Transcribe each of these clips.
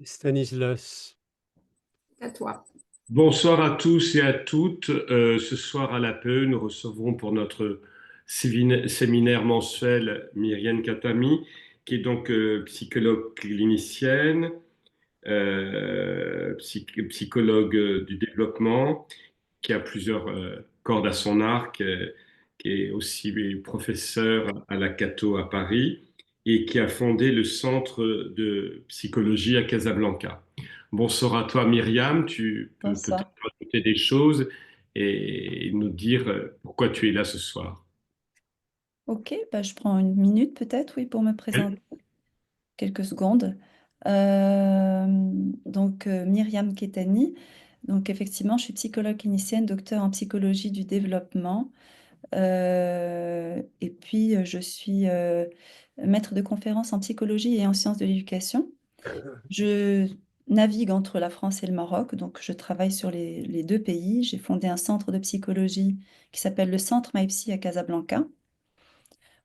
Stanislas. À toi. Bonsoir à tous et à toutes. Ce soir à l'APE, nous recevrons pour notre séminaire mensuel Myriam Katami, qui est donc psychologue clinicienne, psychologue du développement, qui a plusieurs cordes à son arc, qui est aussi professeur à la Cato à Paris et qui a fondé le centre de psychologie à Casablanca. Bonsoir à toi Myriam, tu peux peut-être Bonsoir. rajouter des choses et nous dire pourquoi tu es là ce soir. Ok, bah, je prends une minute peut-être, oui, pour me présenter, quelques secondes. Euh, Myriam Ketani. Donc, effectivement, je suis psychologue clinicienne, docteur en psychologie du développement. Et puis, je suis maître de conférences en psychologie et en sciences de l'éducation. Je navigue entre la France et le Maroc, donc je travaille sur les deux pays. J'ai fondé un centre de psychologie qui s'appelle le Centre MyPsy à Casablanca,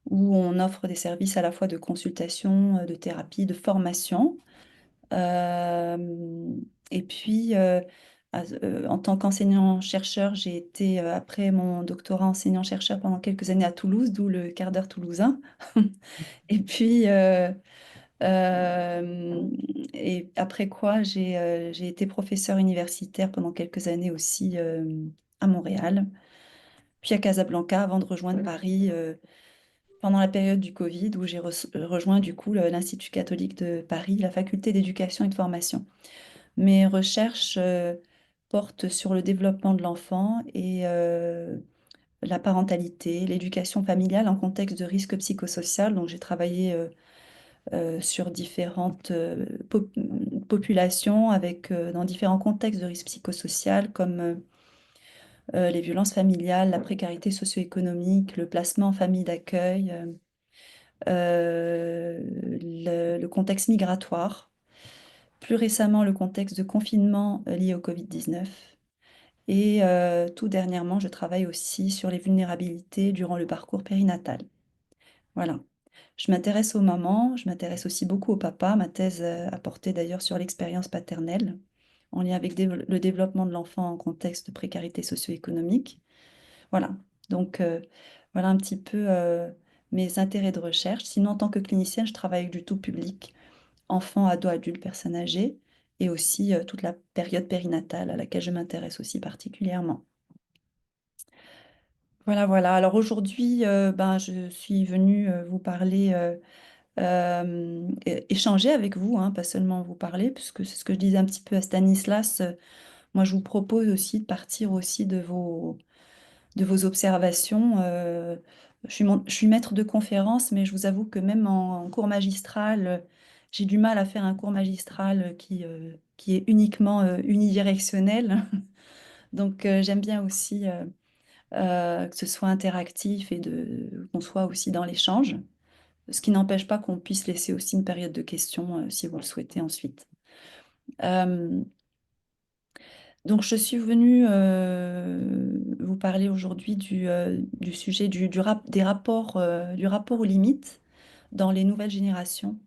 où on offre des services à la fois de consultation, de thérapie, de formation. Euh, et puis, en tant qu'enseignant-chercheur, j'ai été, après mon doctorat, enseignant-chercheur pendant quelques années à Toulouse, d'où le quart d'heure toulousain. Et puis, et après quoi, j'ai été professeur universitaire pendant quelques années aussi à Montréal, puis à Casablanca, avant de rejoindre Paris pendant la période du Covid, où j'ai rejoint du coup l'Institut catholique de Paris, la faculté d'éducation et de formation. Mes recherches portent sur le développement de l'enfant et la parentalité, l'éducation familiale en contexte de risque psychosocial. Donc j'ai travaillé sur différentes populations avec, dans différents contextes de risque psychosocial comme les violences familiales, la précarité socio-économique, le placement en famille d'accueil. Le contexte migratoire, plus récemment le contexte de confinement lié au Covid-19. Et tout dernièrement, je travaille aussi sur les vulnérabilités durant le parcours périnatal. Voilà. Je m'intéresse aux mamans, je m'intéresse aussi beaucoup au papa. Ma thèse a porté d'ailleurs sur l'expérience paternelle en lien avec le développement de l'enfant en contexte de précarité socio-économique. Voilà. Donc, voilà un petit peu mes intérêts de recherche. Sinon, en tant que clinicienne, je travaille avec du tout public, enfants, ados, adultes, personnes âgées, et aussi toute la période périnatale à laquelle je m'intéresse aussi particulièrement. Voilà, voilà. Alors aujourd'hui, ben, je suis venue vous parler, échanger avec vous, hein, pas seulement vous parler, puisque c'est ce que je disais un petit peu à Stanislas. Moi, je vous propose aussi de partir aussi de vos observations. Je suis maître de conférence, mais je vous avoue que même en cours magistral, j'ai du mal à faire un cours magistral qui est uniquement unidirectionnel. Donc, j'aime bien aussi que ce soit interactif et qu'on soit aussi dans l'échange, ce qui n'empêche pas qu'on puisse laisser aussi une période de questions si vous le souhaitez ensuite. Euh, Donc, je suis venue vous parler aujourd'hui du sujet du rapport aux limites dans les nouvelles générations,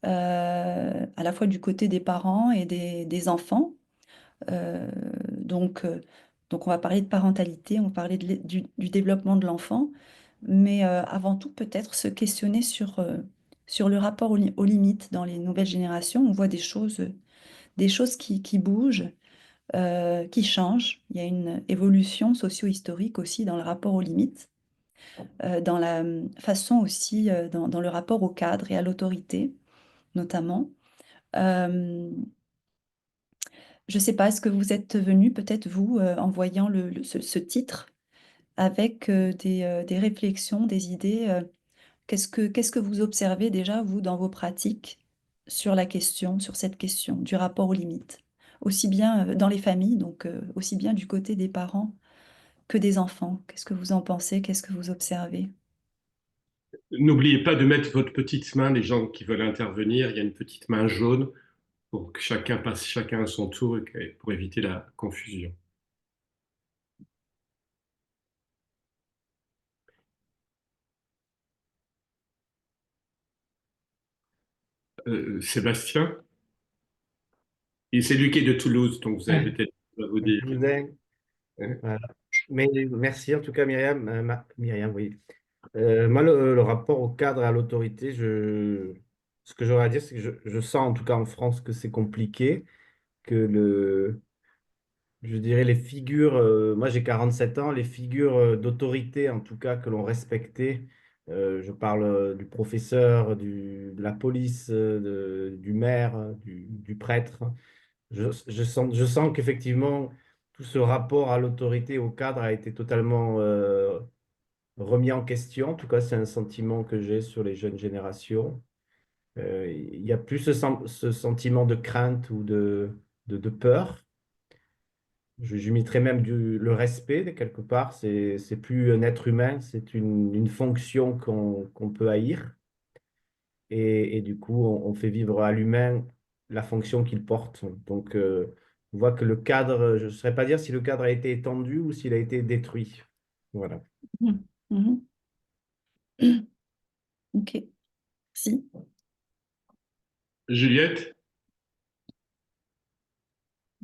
à la fois du côté des parents et des enfants. Euh, donc, euh, donc, on va parler de parentalité, on va parler du développement de l'enfant, mais avant tout, peut-être se questionner sur le rapport aux limites dans les nouvelles générations. On voit des choses qui bougent, qui change. Il y a une évolution socio-historique aussi dans le rapport aux limites, dans la façon aussi, dans le rapport au cadre et à l'autorité, notamment. Euh, je ne sais pas, est-ce que vous êtes venu, peut-être vous, en voyant ce titre, avec des réflexions, des idées. Qu'est-ce que vous observez déjà, vous, dans vos pratiques, sur la question, sur cette question du rapport aux limites? Aussi bien dans les familles, donc aussi bien du côté des parents que des enfants. Qu'est-ce que vous en pensez? Qu'est-ce que vous observez? N'oubliez pas de mettre votre petite main, les gens qui veulent intervenir, il y a une petite main jaune pour que chacun passe chacun à son tour et pour éviter la confusion. Sébastien? Et c'est lui qui est de Toulouse, donc vous avez peut-être à vous dire. Toulousain. Hein. Voilà. Mais merci en tout cas, Myriam. Myriam, oui. Moi, le rapport au cadre et à l'autorité, ce que j'aurais à dire, c'est que je sens en tout cas en France que c'est compliqué, que je dirais les figures, moi j'ai 47 ans, les figures d'autorité en tout cas que l'on respectait, je parle du professeur, de la police, du maire, du prêtre. Je sens qu'effectivement, tout ce rapport à l'autorité, au cadre a été totalement remis en question. En tout cas, c'est un sentiment que j'ai sur les jeunes générations. Il y a plus ce sentiment de crainte ou de peur. Je mettrais même le respect, quelque part. C'est plus un être humain, c'est une fonction qu'on peut haïr. Et du coup, on fait vivre à l'humain la fonction qu'il porte. Donc, on voit que le cadre, je ne saurais pas dire si le cadre a été étendu ou s'il a été détruit. Voilà. Mhm. Mhm. Ok, si. Juliette?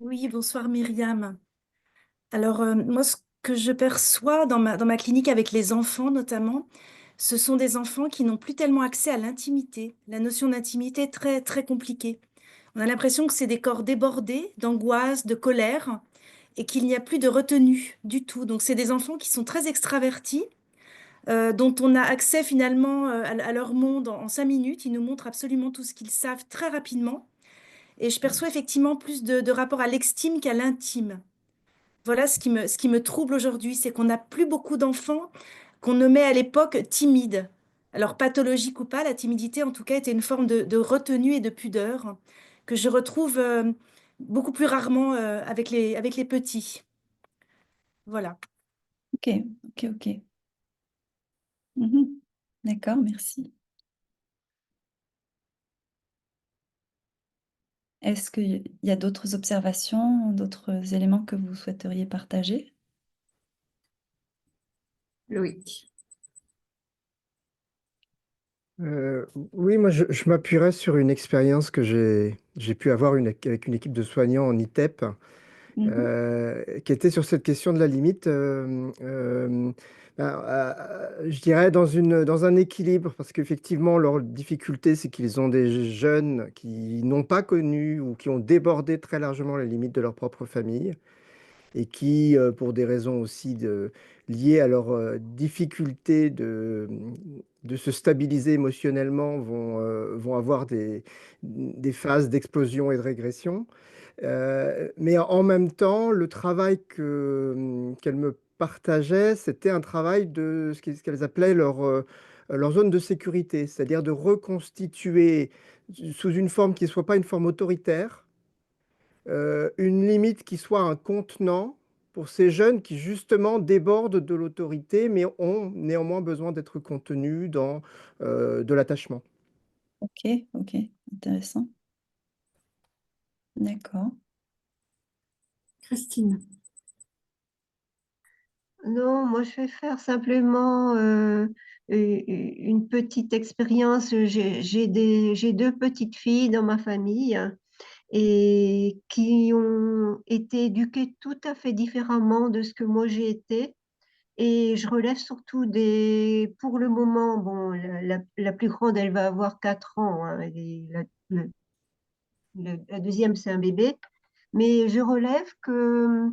Oui, bonsoir Myriam. Alors, moi, ce que je perçois dans ma clinique avec les enfants notamment, ce sont des enfants qui n'ont plus tellement accès à l'intimité. La notion d'intimité est très, très compliquée. On a l'impression que c'est des corps débordés d'angoisse, de colère, et qu'il n'y a plus de retenue du tout. Donc, c'est des enfants qui sont très extravertis, dont on a accès finalement à leur monde en 5 minutes. Ils nous montrent absolument tout ce qu'ils savent très rapidement. Et je perçois effectivement plus de rapport à l'extime qu'à l'intime. Voilà ce qui me trouble aujourd'hui, c'est qu'on n'a plus beaucoup d'enfants qu'on nommait à l'époque timides. Alors, pathologique ou pas, la timidité, en tout cas, était une forme de retenue et de pudeur que je retrouve beaucoup plus rarement avec les petits. Voilà. Ok, ok, ok. Mhm. D'accord, merci. Est-ce qu'il y a d'autres observations, d'autres éléments que vous souhaiteriez partager? Loïc. Oui, moi je m'appuierais sur une expérience que j'ai pu avoir avec une équipe de soignants en ITEP, Mhm. qui était sur cette question de la limite, je dirais dans un équilibre, parce qu'effectivement leur difficulté c'est qu'ils ont des jeunes qui n'ont pas connu ou qui ont débordé très largement les limites de leur propre famille et qui, pour des raisons aussi liées à leur difficulté de se stabiliser émotionnellement, vont avoir des phases d'explosion et de régression. Mais en même temps, le travail qu'elles me partageaient, c'était un travail de ce qu'elles appelaient leur zone de sécurité, c'est-à-dire de reconstituer sous une forme qui ne soit pas une forme autoritaire, une limite qui soit un contenant pour ces jeunes qui justement débordent de l'autorité, mais ont néanmoins besoin d'être contenus dans de l'attachement. Ok, ok, intéressant. D'accord. Christine. Non, moi je vais faire simplement une petite expérience. J'ai deux petites filles dans ma famille et qui ont été éduquées tout à fait différemment de ce que moi j'ai été. Et je relève surtout pour le moment, bon, la plus grande, elle va avoir 4 ans, hein, la deuxième, c'est un bébé. Mais je relève que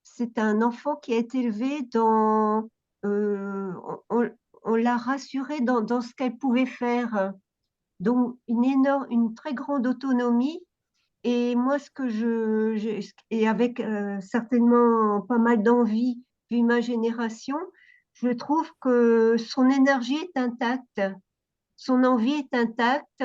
c'est un enfant qui a été élevé dans... euh, on, on l'a rassuré dans ce qu'elle pouvait faire. Donc, une très grande autonomie. Et moi, et avec certainement pas mal d'envie, vu ma génération, je trouve que son énergie est intacte, son envie est intacte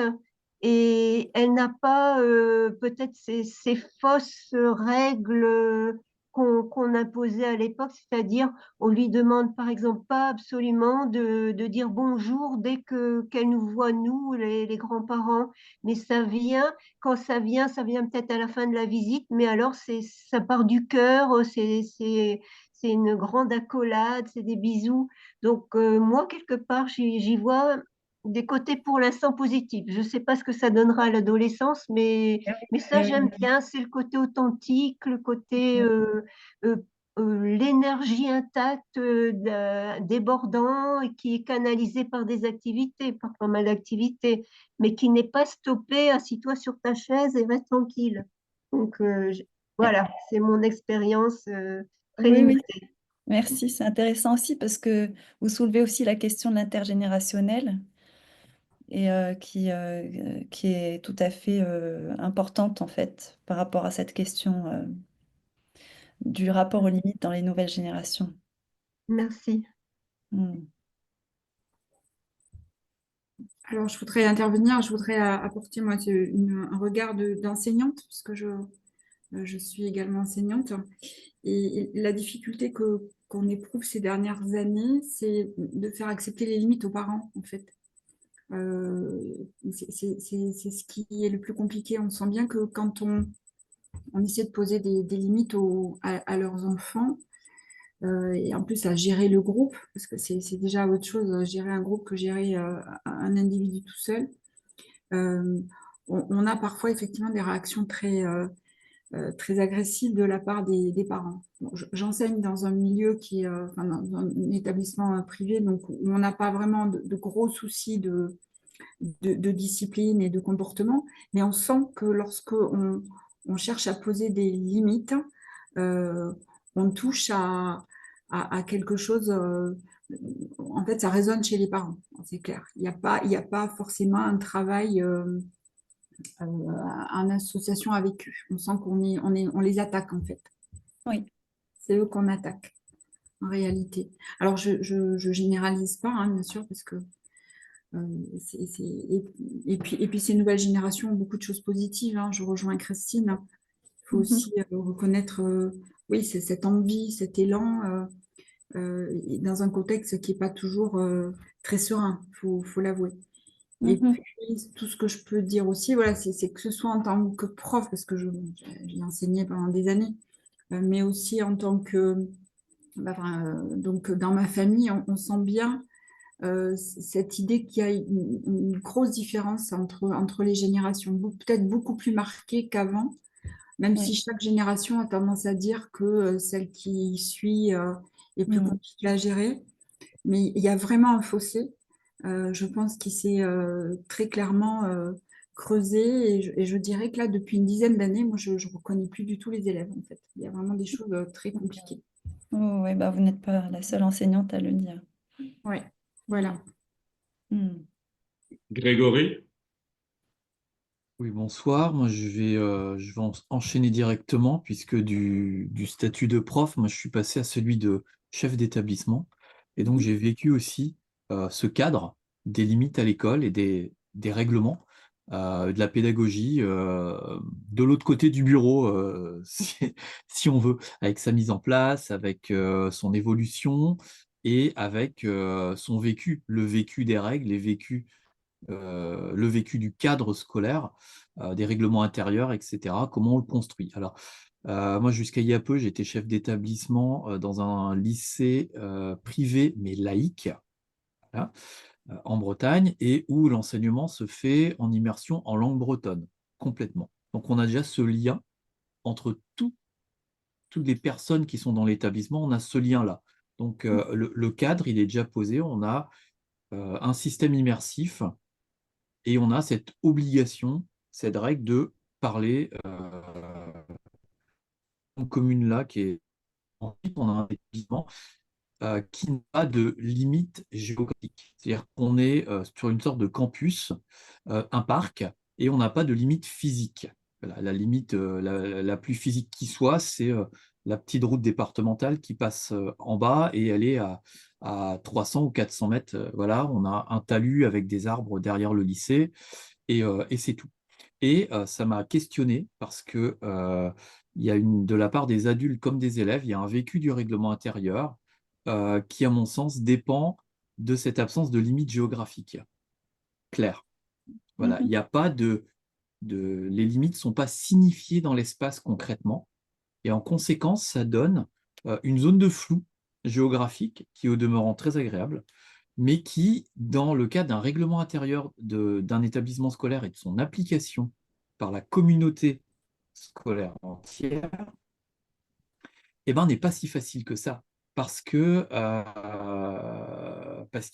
et elle n'a pas peut-être ces fausses règles qu'on imposait à l'époque, c'est-à-dire on lui demande par exemple pas absolument de dire bonjour dès qu'elle nous voit, nous, les grands-parents, mais quand ça vient peut-être à la fin de la visite, mais alors ça part du cœur, c'est une grande accolade, c'est des bisous. Donc moi, quelque part, j'y vois des côtés pour l'instant positifs. Je ne sais pas ce que ça donnera à l'adolescence, mais ça, j'aime bien. C'est le côté authentique, le côté euh, l'énergie intacte, débordant et qui est canalisée par des activités, par pas mal d'activités, mais qui n'est pas stoppée, assis-toi sur ta chaise et reste tranquille. Donc, voilà, c'est mon expérience très Oui, oui. limitée. Merci, c'est intéressant aussi parce que vous soulevez aussi la question de l'intergénérationnel et qui est tout à fait importante en fait par rapport à cette question du rapport aux limites dans les nouvelles générations. Merci. Mm. Alors, je voudrais intervenir, je voudrais apporter moi un regard d'enseignante, puisque je suis également enseignante. Et la difficulté qu'on éprouve ces dernières années, c'est de faire accepter les limites aux parents, en fait. C'est ce qui est le plus compliqué. On sent bien que quand on essaie de poser des limites à leurs enfants, et en plus à gérer le groupe, parce que c'est déjà autre chose, gérer un groupe que gérer un individu tout seul. Euh, on a parfois effectivement des réactions très agressives de la part des parents. Bon, j'enseigne dans un milieu enfin, dans un établissement privé, donc où on n'a pas vraiment de gros soucis de discipline et de comportement, mais on sent que lorsque on cherche à poser des limites, euh, on touche à quelque chose. En fait, ça résonne chez les parents, c'est clair. Il y a pas forcément un travail en association avec eux. On sent on les attaque en fait. Oui. C'est eux qu'on attaque en réalité. Alors, je généralise pas, hein, bien sûr, parce que et puis ces nouvelles générations ont beaucoup de choses positives, hein. Je rejoins Christine. Il faut aussi reconnaître, oui, c'est cette envie, cet élan, et dans un contexte qui n'est pas toujours très serein, faut l'avouer. Et puis, tout ce que je peux dire aussi, voilà, c'est que ce soit en tant que prof, parce que j'ai enseigné pendant des années, mais aussi en tant que, donc dans ma famille, on sent bien cette idée qu'il y a une grosse différence entre les générations, peut-être beaucoup plus marquée qu'avant, même si chaque génération a tendance à dire que celle qui suit est plus compliquée à gérer. Mais il y a vraiment un fossé, je pense, qui s'est très clairement creusé. Et je dirais que là, depuis une dizaine d'années, moi, je ne reconnais plus du tout les élèves, en fait. Il y a vraiment des choses très compliquées. Oh, ouais, bah, vous n'êtes pas la seule enseignante à le dire. Oui, voilà. Grégory? Oui, bonsoir. Moi, je vais enchaîner directement puisque du statut de prof, moi, je suis passé à celui de chef d'établissement. Et donc, j'ai vécu aussi ce cadre des limites à l'école et des règlements, de la pédagogie, de l'autre côté du bureau, si on veut, avec sa mise en place, avec son évolution et avec son vécu, le vécu des règles, le vécu du cadre scolaire, des règlements intérieurs, etc., comment on le construit. Alors, moi, jusqu'à il y a peu, j'étais chef d'établissement dans un lycée privé, mais laïque, voilà, en Bretagne, et où l'enseignement se fait en immersion en langue bretonne, complètement. Donc, on a déjà ce lien entre toutes les personnes qui sont dans l'établissement, on a ce lien-là. Donc, le cadre, il est déjà posé, on a un système immersif, et on a cette obligation, cette règle de parler commune là, qui est ensuite on a un établissement qui n'a pas de limite géographique. C'est-à-dire qu'on est sur une sorte de campus, un parc, et on n'a pas de limite physique. Voilà, la limite la plus physique qui soit, c'est la petite route départementale qui passe en bas et elle est à 300 ou 400 mètres. Voilà, on a un talus avec des arbres derrière le lycée et c'est tout. Et ça m'a questionné parce que il y a de la part des adultes comme des élèves, il y a un vécu du règlement intérieur qui, à mon sens, dépend de cette absence de limite géographique claire. Voilà, il n'y a pas les limites ne sont pas signifiées dans l'espace concrètement, et en conséquence, ça donne une zone de flou géographique qui est au demeurant très agréable, mais qui, dans le cadre d'un règlement intérieur d'un établissement scolaire et de son application par la communauté scolaire entière, eh ben, n'est pas si facile que ça. Parce qu'il n'y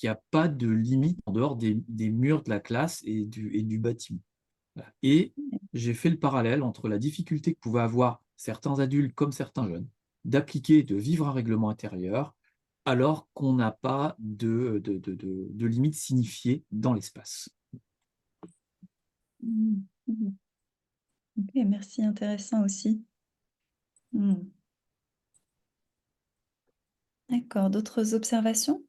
a pas de limite en dehors des murs de la classe et du bâtiment. Voilà. Et j'ai fait le parallèle entre la difficulté que pouvaient avoir certains adultes comme certains jeunes d'appliquer, de vivre un règlement intérieur, alors qu'on n'a pas de limite signifiée dans l'espace. Mhm. Mhm. Ok, merci, intéressant aussi. D'accord, d'autres observations?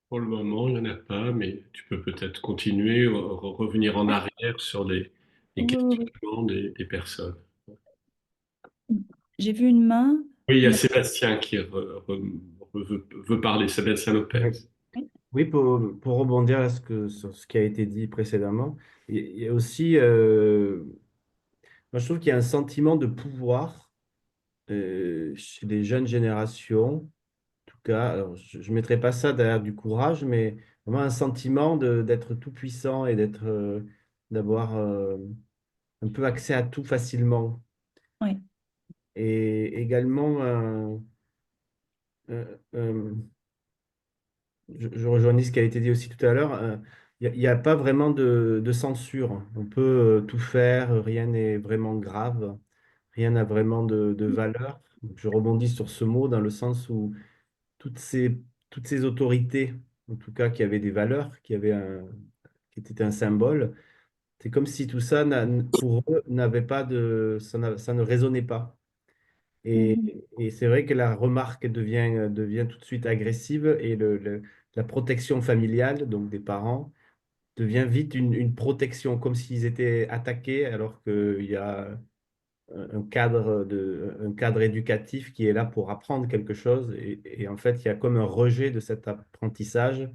Pour le moment, il n'y en a pas, mais tu peux peut-être continuer, revenir en arrière sur les Oui, oui, oui. questionnements des personnes. J'ai vu une main. Oui, il y a Mais... Sébastien qui veut parler, Sébastien Lopez. Ouais. Oui, pour rebondir sur ce qui a été dit précédemment, il y a aussi, moi je trouve qu'il y a un sentiment de pouvoir chez les jeunes générations. En tout cas, alors, je ne mettrai pas ça derrière du courage, mais vraiment un sentiment d'être tout puissant et d'avoir un peu accès à tout facilement. Oui. Et également, je rejoignis ce qui a été dit aussi tout à l'heure, il n'y a pas vraiment de censure. On peut tout faire, rien n'est vraiment grave, rien n'a vraiment de valeur. Donc, je rebondis sur ce mot dans le sens où toutes ces, toutes ces autorités, en tout cas qui avaient des valeurs, qui étaient un symbole, c'est comme si tout ça, pour eux, n'avait pas ça ne résonnait pas. Mhm. Et c'est vrai que la remarque devient tout de suite agressive et la protection familiale, donc des parents, devient vite une protection, comme s'ils étaient attaqués, alors qu'il y a un cadre éducatif qui est là pour apprendre quelque chose. Et en fait, il y a comme un rejet de cet apprentissage.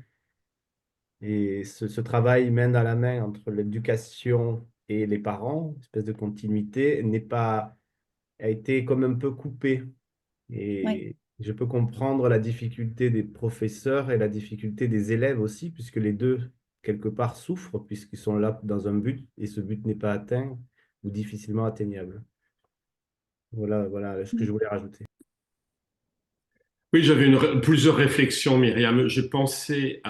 Et ce travail main dans la main entre l'éducation et les parents, une espèce de continuité, a été comme un peu coupé. Oui. Et je peux comprendre la difficulté des professeurs et la difficulté des élèves aussi, puisque les deux, quelque part, souffrent, puisqu'ils sont là dans un but, et ce but n'est pas atteint ou difficilement atteignable. Voilà ce que je voulais rajouter. Oui, j'avais plusieurs réflexions, Myriam. Je pensais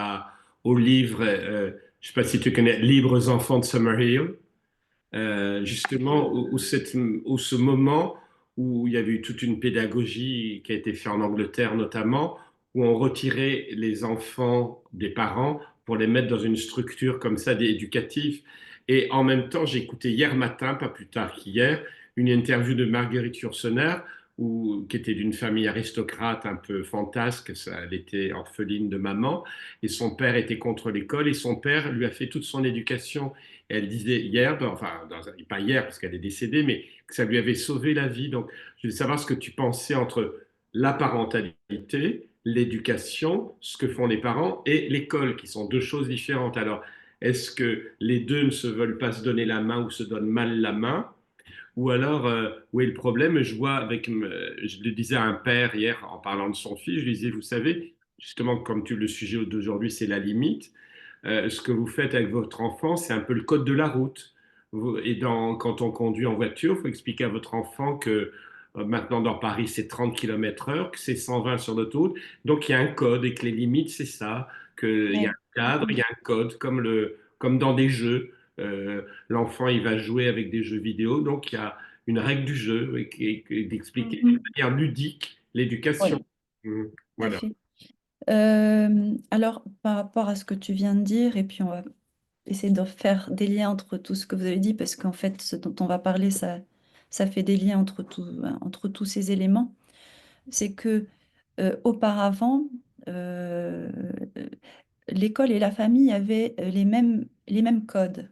au livre, je ne sais pas si tu connais, Libres enfants de Summerhill. Justement, où ce moment où il y avait eu toute une pédagogie qui a été faite en Angleterre notamment, où on retirait les enfants des parents pour les mettre dans une structure comme ça éducative. Et en même temps, j'ai écouté hier matin, pas plus tard qu'hier, une interview de Marguerite Yourcenar, qui était d'une famille aristocrate un peu fantasque. Elle était orpheline de maman, et son père était contre l'école, et son père lui a fait toute son éducation. Elle disait hier, pas hier parce qu'elle est décédée, mais que ça lui avait sauvé la vie. Donc, je voulais savoir ce que tu pensais entre la parentalité, l'éducation, ce que font les parents, et l'école, qui sont deux choses différentes. Alors, est-ce que les deux ne se veulent pas se donner la main ou se donnent mal la main? Ou alors, où est le problème? Je le disais à un père hier en parlant de son fils, je lui disais, vous savez, justement, comme le sujet d'aujourd'hui, c'est la limite. Ce que vous faites avec votre enfant, c'est un peu le code de la route. Quand on conduit en voiture, il faut expliquer à votre enfant que maintenant dans Paris, c'est 30 km/h, que c'est 120 sur l'autoroute. Donc il y a un code et que les limites, c'est ça, qu'il y a Oui. un cadre, il Mhm. y a un code, comme dans des jeux. L'enfant, il va jouer avec des jeux vidéo, donc il y a une règle du jeu et d'expliquer de Mhm. manière ludique l'éducation. Oui, tout à Voilà. fait. Alors, par rapport à ce que tu viens de dire, et puis on va essayer de faire des liens entre tout ce que vous avez dit, parce qu'en fait, ce dont on va parler, ça fait des liens entre tous ces éléments. C'est que auparavant, euh, l'école et la famille avaient les mêmes codes,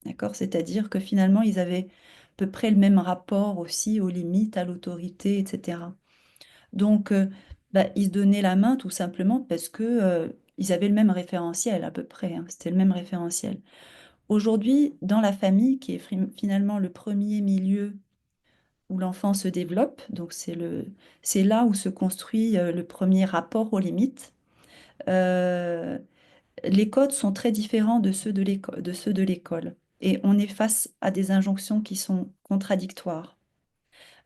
d'accord? C'est-à-dire que finalement, ils avaient à peu près le même rapport aussi aux limites, à l'autorité, etc. Donc, ils se donnaient la main tout simplement parce que ils avaient le même référentiel à peu près, hein, c'était le même référentiel. Aujourd'hui, dans la famille, qui est finalement le premier milieu où l'enfant se développe, donc c'est là où se construit le premier rapport aux limites. Euh, les codes sont très différents de ceux de l'école. Et on est face à des injonctions qui sont contradictoires.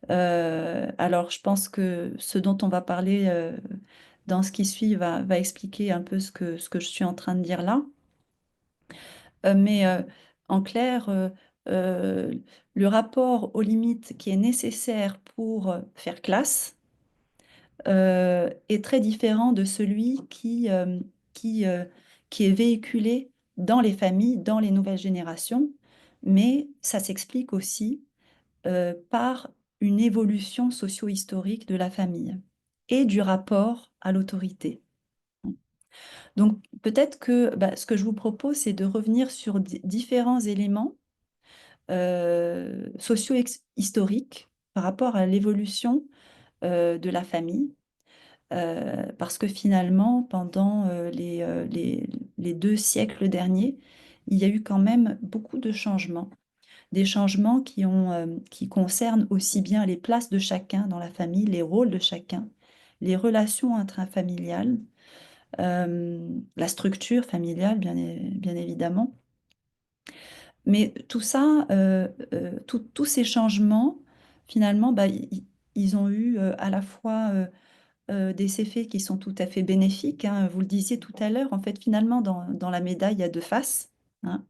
Alors, je pense que ce dont on va parler dans ce qui suit va expliquer un peu ce que je suis en train de dire là. Mais en clair, euh, le rapport aux limites qui est nécessaire pour faire classe est très différent de celui qui, euh, qui est véhiculé dans les familles, dans les nouvelles générations, mais ça s'explique aussi par une évolution socio-historique de la famille et du rapport à l'autorité. Donc peut-être que ce que je vous propose, c'est de revenir sur différents éléments socio-historiques par rapport à l'évolution de la famille. Parce que finalement, pendant les 2 siècles derniers, il y a eu quand même beaucoup de changements. Des changements qui concernent aussi bien les places de chacun dans la famille, les rôles de chacun, les relations intrafamiliales, la structure familiale, bien évidemment. Mais tout ça, tous ces changements, finalement, ils ont eu à la fois des effets qui sont tout à fait bénéfiques, hein. Vous le disiez tout à l'heure, en fait, finalement, dans la médaille, il y a 2 faces, hein.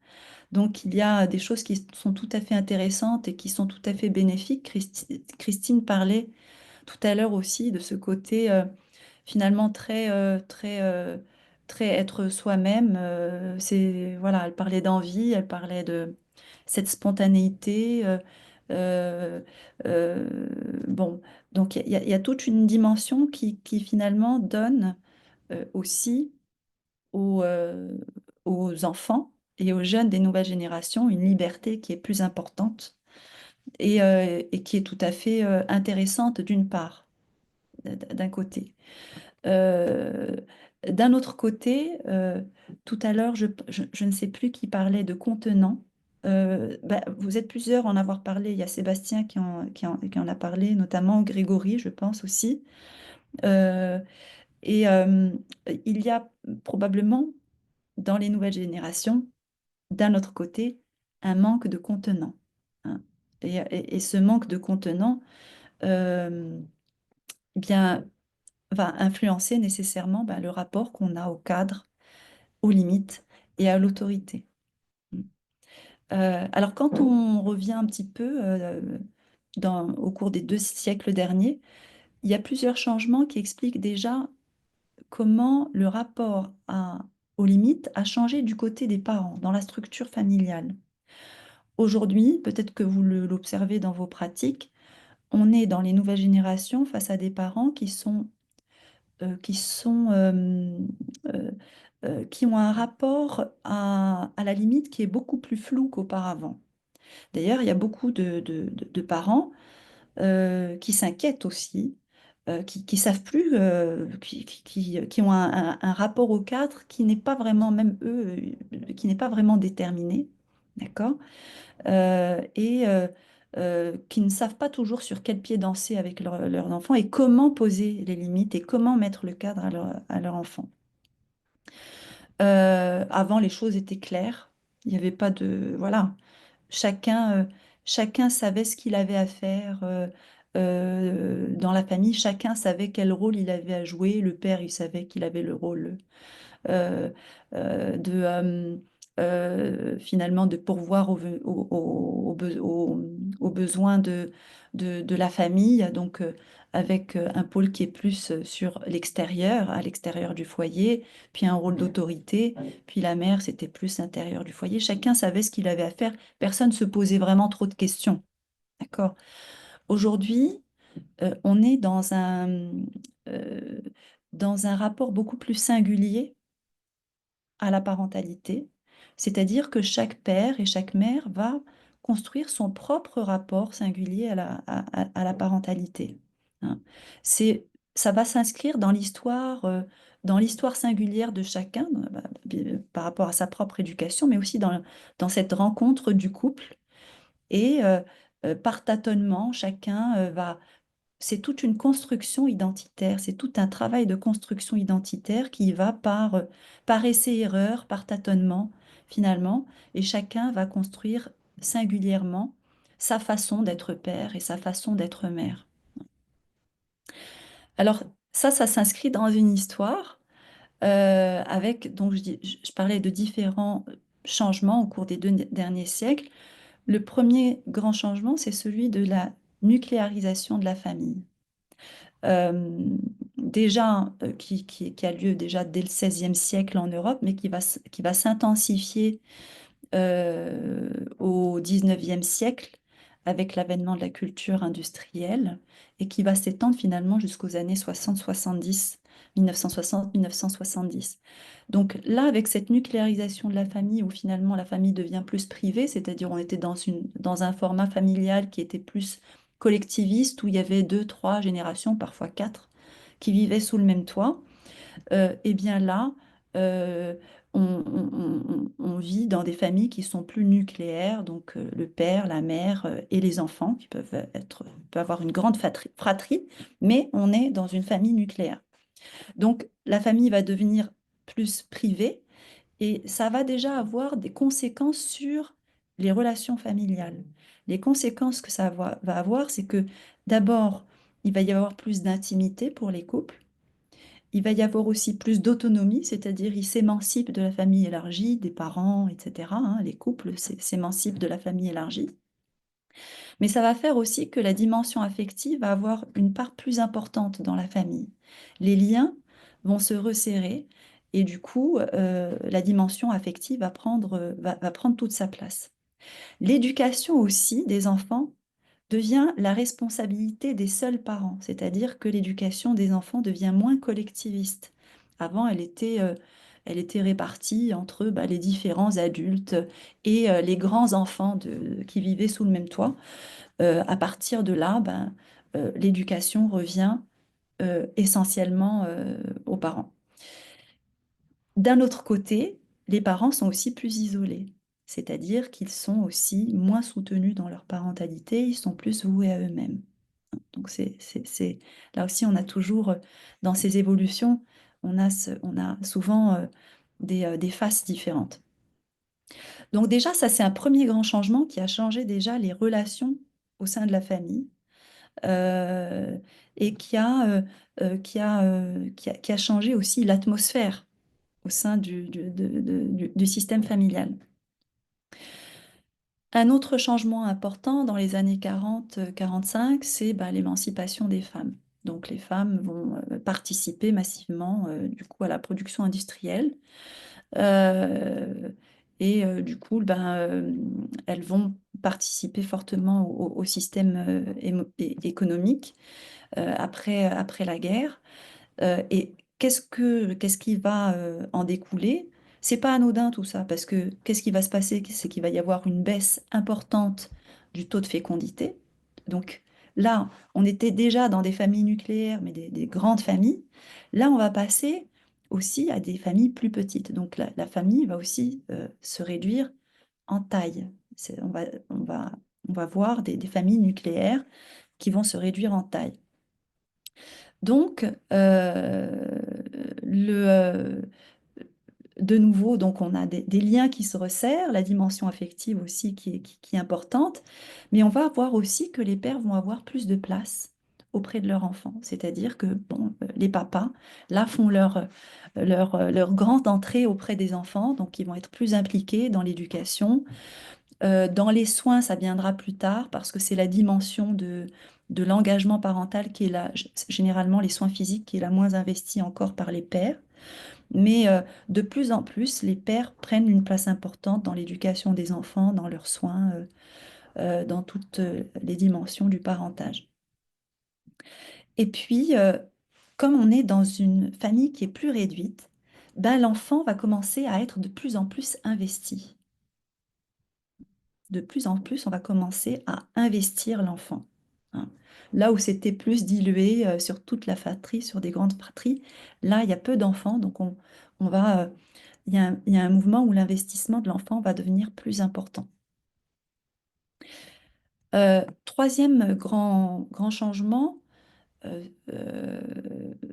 Donc, il y a des choses qui sont tout à fait intéressantes et qui sont tout à fait bénéfiques. Christine parlait tout à l'heure aussi de ce côté finalement très être soi-même. Voilà, elle parlait d'envie, elle parlait de cette spontanéité. Euh, euh, bon, donc il y a toute une dimension qui finalement donne aussi aux, aux enfants et aux jeunes des nouvelles générations une liberté qui est plus importante et qui est tout à fait intéressante d'une part, d'un côté. Euh, d'un autre côté, tout à l'heure, je ne sais plus qui parlait de contenant. Vous êtes plusieurs à en avoir parlé. Il y a Sébastien qui en a parlé, notamment Grégory, je pense aussi. Euh, et il y a probablement dans les nouvelles générations, d'un autre côté, un manque de contenant, hein. Et ce manque de contenant, euh, bien, va influencer nécessairement le rapport qu'on a au cadre, aux limites et à l'autorité. Alors, quand on revient un petit peu au cours des 2 siècles derniers, il y a plusieurs changements qui expliquent déjà comment le rapport aux limites a changé du côté des parents, dans la structure familiale. Aujourd'hui, peut-être que vous l'observez dans vos pratiques, on est dans les nouvelles générations face à des parents qui ont un rapport à la limite qui est beaucoup plus flou qu'auparavant. D'ailleurs, il y a beaucoup de parents qui s'inquiètent aussi, qui savent plus, qui ont un rapport au cadre qui n'est pas vraiment, même eux, qui n'est pas vraiment déterminé, d'accord? Et qui ne savent pas toujours sur quel pied danser avec leurs enfants et comment poser les limites et comment mettre le cadre à leur enfant. Avant, les choses étaient claires. Il n'y avait pas de... Voilà. Chacun, chacun savait ce qu'il avait à faire dans la famille. Chacun savait quel rôle il avait à jouer. Le père, il savait qu'il avait le rôle euh, de finalement de pourvoir aux besoins de la famille, donc avec un pôle qui est plus sur l'extérieur, à l'extérieur du foyer, puis un rôle d'autorité, puis la mère, c'était plus l'intérieur du foyer. Chacun savait ce qu'il avait à faire, personne ne se posait vraiment trop de questions. D'accord? Aujourd'hui, on est euh, dans un rapport beaucoup plus singulier à la parentalité, c'est-à-dire que chaque père et chaque mère va construire son propre rapport singulier à la parentalité, hein. C'est, ça va s'inscrire dans l'histoire singulière de chacun, par rapport à sa propre éducation, mais aussi dans cette rencontre du couple. Et par tâtonnement, chacun va c'est toute une construction identitaire, c'est tout un travail de construction identitaire qui va par essai-erreur, par tâtonnement, finalement, et chacun va construire singulièrement sa façon d'être père et sa façon d'être mère. Alors, ça s'inscrit dans une histoire avec, donc je parlais de différents changements au cours des 2 derniers siècles. Le premier grand changement, c'est celui de la nucléarisation de la famille. Déjà, qui a lieu déjà dès le XVIe siècle en Europe, mais qui va s'intensifier au XIXe siècle avec l'avènement de la culture industrielle et qui va s'étendre finalement jusqu'aux années 60-70, 1960-1970. Donc là, avec cette nucléarisation de la famille, où finalement la famille devient plus privée, c'est-à-dire on était dans un format familial qui était plus collectiviste, où il y avait 2, 3 générations, parfois 4, qui vivaient sous le même toit, et bien là, euh, on vit dans des familles qui sont plus nucléaires, donc le père, la mère et les enfants, qui peuvent avoir une grande fratrie, mais on est dans une famille nucléaire. Donc la famille va devenir plus privée et ça va déjà avoir des conséquences sur les relations familiales. Les conséquences que ça va avoir, c'est que d'abord, il va y avoir plus d'intimité pour les couples. Il va y avoir aussi plus d'autonomie, c'est-à-dire ils s'émancipent de la famille élargie, des parents, etc. hein, les couples s'émancipent de la famille élargie. Mais ça va faire aussi que la dimension affective va avoir une part plus importante dans la famille. Les liens vont se resserrer et du coup, la dimension affective va prendre toute sa place. L'éducation aussi des enfants devient la responsabilité des seuls parents, c'est-à-dire que l'éducation des enfants devient moins collectiviste. Avant, elle était répartie entre les différents adultes et les grands enfants qui vivaient sous le même toit. À partir de là, l'éducation revient essentiellement aux parents. D'un autre côté, les parents sont aussi plus isolés, c'est-à-dire qu'ils sont aussi moins soutenus dans leur parentalité, ils sont plus voués à eux-mêmes. Donc là aussi, on a toujours, dans ces évolutions, on a souvent des faces différentes. Donc déjà, ça c'est un premier grand changement qui a changé déjà les relations au sein de la famille euh, et qui a changé aussi l'atmosphère au sein du système familial. Un autre changement important dans les années 40-45, c'est l'émancipation des femmes. Donc les femmes vont participer massivement du coup à la production industrielle. Du coup, elles vont participer fortement au système économique après la guerre. Et qu'est-ce qui va en découler? C'est pas anodin tout ça, parce que qu'est-ce qui va se passer? C'est qu'il va y avoir une baisse importante du taux de fécondité. Donc là, on était déjà dans des familles nucléaires, mais des grandes familles. Là, on va passer aussi à des familles plus petites. Donc la famille va aussi se réduire en taille. On va voir des familles nucléaires qui vont se réduire en taille. Donc, de nouveau, donc on a des liens qui se resserrent, la dimension affective aussi qui est importante, mais on va voir aussi que les pères vont avoir plus de place auprès de leurs enfants. C'est-à-dire que les papas, là, font leur grande entrée auprès des enfants, donc ils vont être plus impliqués dans l'éducation. Dans les soins, ça viendra plus tard parce que c'est la dimension de l'engagement parental qui est généralement les soins physiques qui est la moins investie encore par les pères. Mais de plus en plus, les pères prennent une place importante dans l'éducation des enfants, dans leurs soins, dans toutes les dimensions du parentage. Et puis, comme on est dans une famille qui est plus réduite, l'enfant va commencer à être de plus en plus investi. De plus en plus, on va commencer à investir l'enfant. hein. Là où c'était plus dilué sur toute la fratrie, sur des grandes fratries, là, il y a peu d'enfants, donc il y a un mouvement où l'investissement de l'enfant va devenir plus important. Troisième grand changement,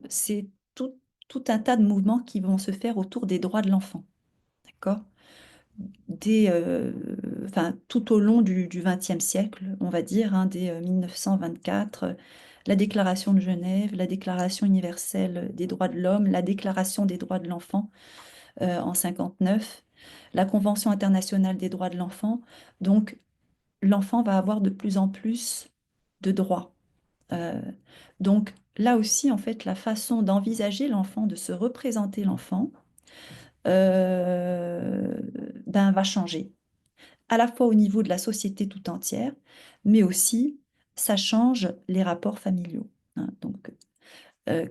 c'est tout un tas de mouvements qui vont se faire autour des droits de l'enfant. D'accord? Enfin, tout au long du XXe siècle, on va dire, hein, dès 1924, la Déclaration de Genève, la Déclaration universelle des droits de l'homme, la Déclaration des droits de l'enfant en 59, la Convention internationale des droits de l'enfant. Donc, l'enfant va avoir de plus en plus de droits. Donc, là aussi, en fait, la façon d'envisager l'enfant, de se représenter l'enfant, va changer, à la fois au niveau de la société tout entière, mais aussi ça change les rapports familiaux, hein. Donc,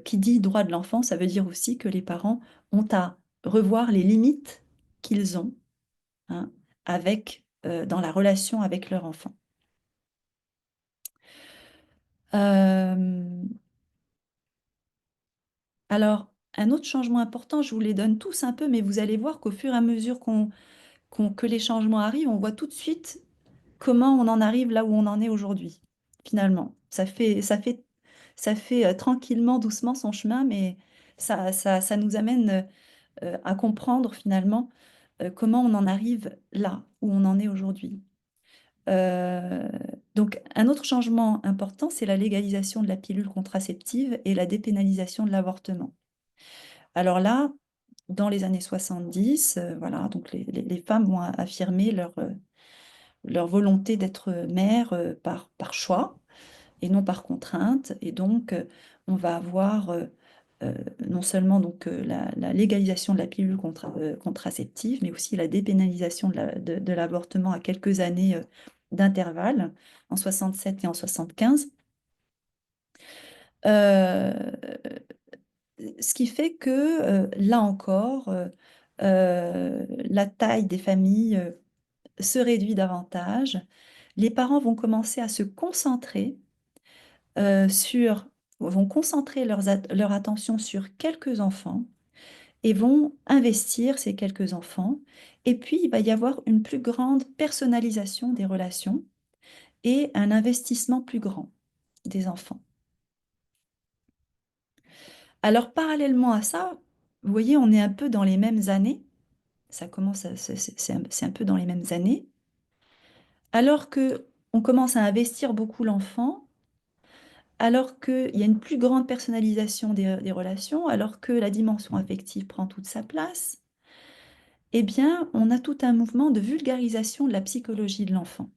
qui dit droit de l'enfant, ça veut dire aussi que les parents ont à revoir les limites qu'ils ont, hein, dans la relation avec leur enfant. Alors, un autre changement important, je vous les donne tous un peu, mais vous allez voir qu'au fur et à mesure que les changements arrivent, on voit tout de suite comment on en arrive là où on en est aujourd'hui, finalement. Ça fait tranquillement, doucement son chemin, mais ça nous amène à comprendre finalement comment on en arrive là où on en est aujourd'hui. Donc, un autre changement important, c'est la légalisation de la pilule contraceptive et la dépénalisation de l'avortement. Alors là, dans les années 70, voilà, donc les femmes vont affirmer leur volonté d'être mère par choix et non par contrainte. Et donc, on va avoir non seulement donc, la légalisation de la pilule contraceptive, mais aussi la dépénalisation de l'avortement à quelques années d'intervalle, en 67 et en 75. Ce qui fait que, là encore, la taille des familles se réduit davantage. Les parents vont commencer à se concentrer vont concentrer leur attention sur quelques enfants et vont investir ces quelques enfants. Et puis, il va y avoir une plus grande personnalisation des relations et un investissement plus grand des enfants. Alors, parallèlement à ça, vous voyez, on est un peu dans les mêmes années. Ça commence, c'est un peu dans les mêmes années. Alors que on commence à investir beaucoup l'enfant, alors qu'il y a une plus grande personnalisation des relations, alors que la dimension affective prend toute sa place, eh bien, on a tout un mouvement de vulgarisation de la psychologie de l'enfant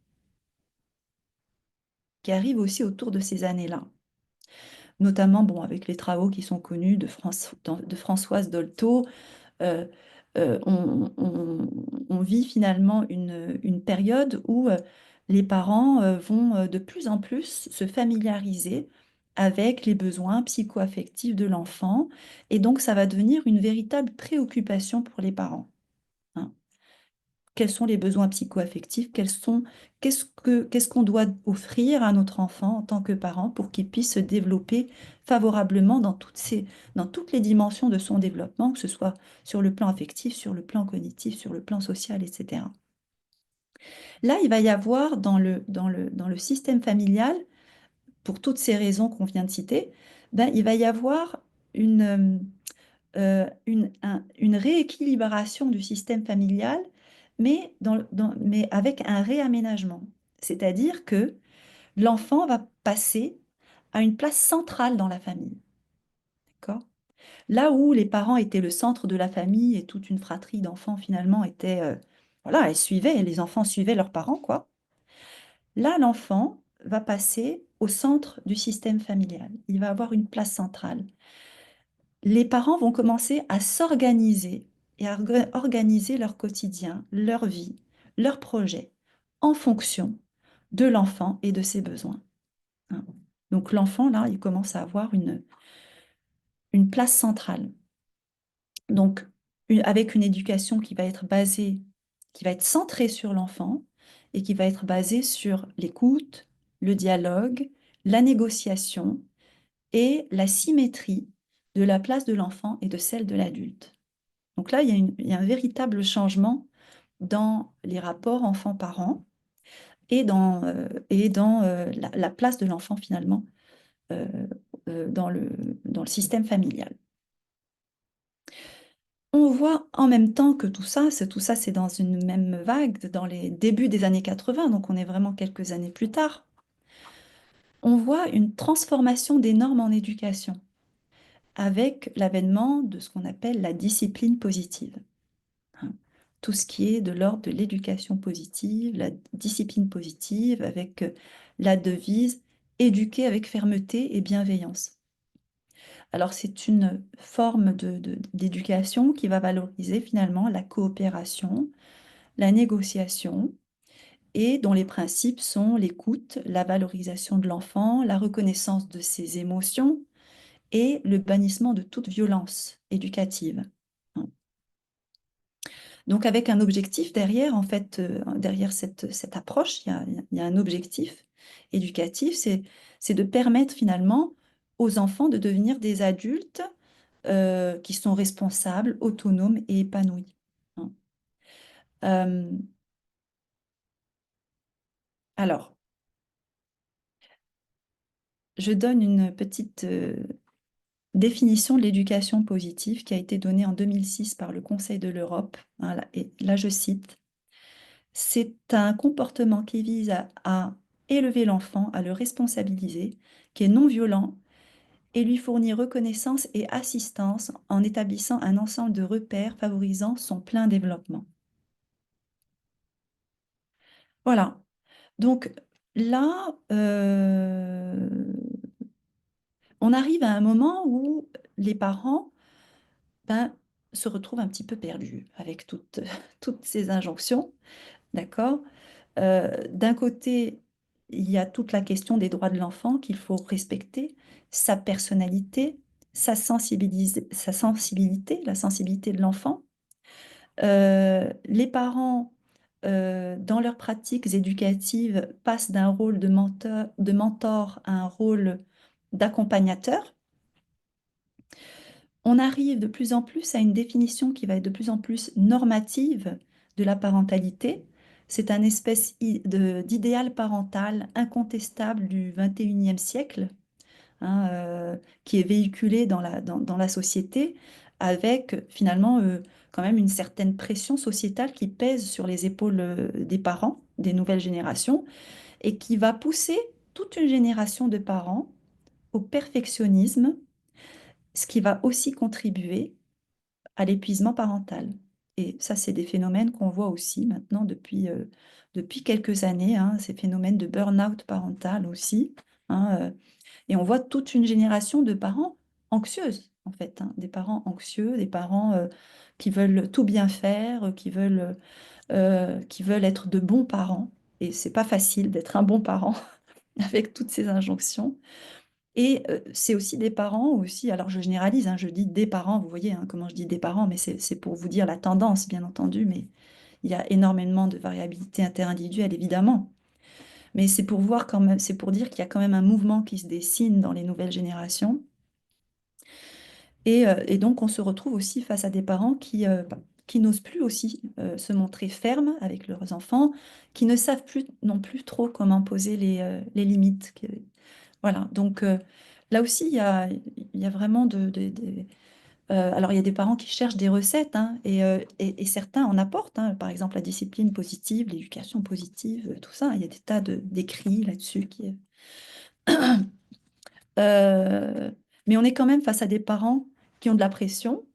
qui arrive aussi autour de ces années-là. Notamment, bon, avec les travaux qui sont connus de Françoise Dolto, euh, on vit finalement une période où les parents vont de plus en plus se familiariser avec les besoins psycho-affectifs de l'enfant. Et donc, ça va devenir une véritable préoccupation pour les parents, hein. Quels sont les besoins psycho-affectifs? Qu'est-ce qu'on doit offrir à notre enfant en tant que parent pour qu'il puisse se développer favorablement dans toutes les dimensions de son développement, que ce soit sur le plan affectif, sur le plan cognitif, sur le plan social, etc. Là, il va y avoir dans le système familial, pour toutes ces raisons qu'on vient de citer, il va y avoir une rééquilibration du système familial, mais avec un réaménagement. C'est-à-dire que l'enfant va passer à une place centrale dans la famille. D'accord? Là où les parents étaient le centre de la famille et toute une fratrie d'enfants finalement était, voilà, les enfants suivaient leurs parents, quoi. Là, l'enfant va passer au centre du système familial. Il va avoir une place centrale. Les parents vont commencer à s'organiser et à organiser leur quotidien, leur vie, leurs projets en fonction de l'enfant et de ses besoins, hein. Donc l'enfant, là, il commence à avoir une place centrale. Donc, avec une éducation qui va être centrée sur l'enfant et qui va être basée sur l'écoute, le dialogue, la négociation et la symétrie de la place de l'enfant et de celle de l'adulte. Donc là, il y a un véritable changement dans les rapports enfants-parents et dans la place de l'enfant finalement dans le système familial. On voit en même temps que tout ça, c'est dans une même vague, dans les débuts des années 80, donc on est vraiment quelques années plus tard, on voit une transformation des normes en éducation avec l'avènement de ce qu'on appelle la discipline positive. Hein. Tout ce qui est de l'ordre de l'éducation positive, la discipline positive, avec la devise « éduquer avec fermeté et bienveillance ». Alors, c'est une forme d'éducation qui va valoriser finalement la coopération, la négociation, et dont les principes sont l'écoute, la valorisation de l'enfant, la reconnaissance de ses émotions et le bannissement de toute violence éducative. Donc, avec un objectif derrière, en fait, derrière cette approche, il y a un objectif éducatif, c'est de permettre finalement aux enfants de devenir des adultes qui sont responsables, autonomes et épanouis. Hein. Alors, je donne une petite définition de l'éducation positive qui a été donnée en 2006 par le Conseil de l'Europe. Hein, et là, je cite, « C'est un comportement qui vise à élever l'enfant, à le responsabiliser, qui est non violent, et lui fournir reconnaissance et assistance en établissant un ensemble de repères favorisant son plein développement. » Voilà. Donc là, on arrive à un moment où les parents se retrouvent un petit peu perdus avec toutes ces injonctions, d'accord? D'un côté, il y a toute la question des droits de l'enfant qu'il faut respecter, sa personnalité, sa sensibilité, la sensibilité de l'enfant. Les parents, dans leurs pratiques éducatives, passent d'un rôle de mentor à un rôle d'accompagnateur. On arrive de plus en plus à une définition qui va être de plus en plus normative de la parentalité. C'est un espèce d'idéal parental incontestable du XXIe siècle, hein, qui est véhiculé dans la société avec finalement quand même une certaine pression sociétale qui pèse sur les épaules des parents, des nouvelles générations, et qui va pousser toute une génération de parents au perfectionnisme, ce qui va aussi contribuer à l'épuisement parental. Et ça, c'est des phénomènes qu'on voit aussi maintenant depuis quelques années, hein, ces phénomènes de burn-out parental aussi. Hein, et on voit toute une génération de parents anxieuses, en fait, hein, des parents anxieux, des parents qui veulent tout bien faire, qui veulent être de bons parents. Et c'est pas facile d'être un bon parent avec toutes ces injonctions. Et c'est aussi des parents aussi, alors je généralise, hein, je dis des parents, vous voyez hein, comment je dis des parents, mais c'est pour vous dire la tendance, bien entendu, mais il y a énormément de variabilité interindividuelle, évidemment. Mais c'est pour voir quand même, c'est pour dire qu'il y a quand même un mouvement qui se dessine dans les nouvelles générations. Et donc, on se retrouve aussi face à des parents qui n'osent plus aussi se montrer fermes avec leurs enfants, qui ne savent plus non plus trop comment poser les limites. Voilà, donc là aussi, il y a vraiment alors, il y a des parents qui cherchent des recettes, hein, et certains en apportent, hein, par exemple la discipline positive, l'éducation positive, tout ça. Il y a des tas d'écrits là-dessus mais on est quand même face à des parents qui ont de la pression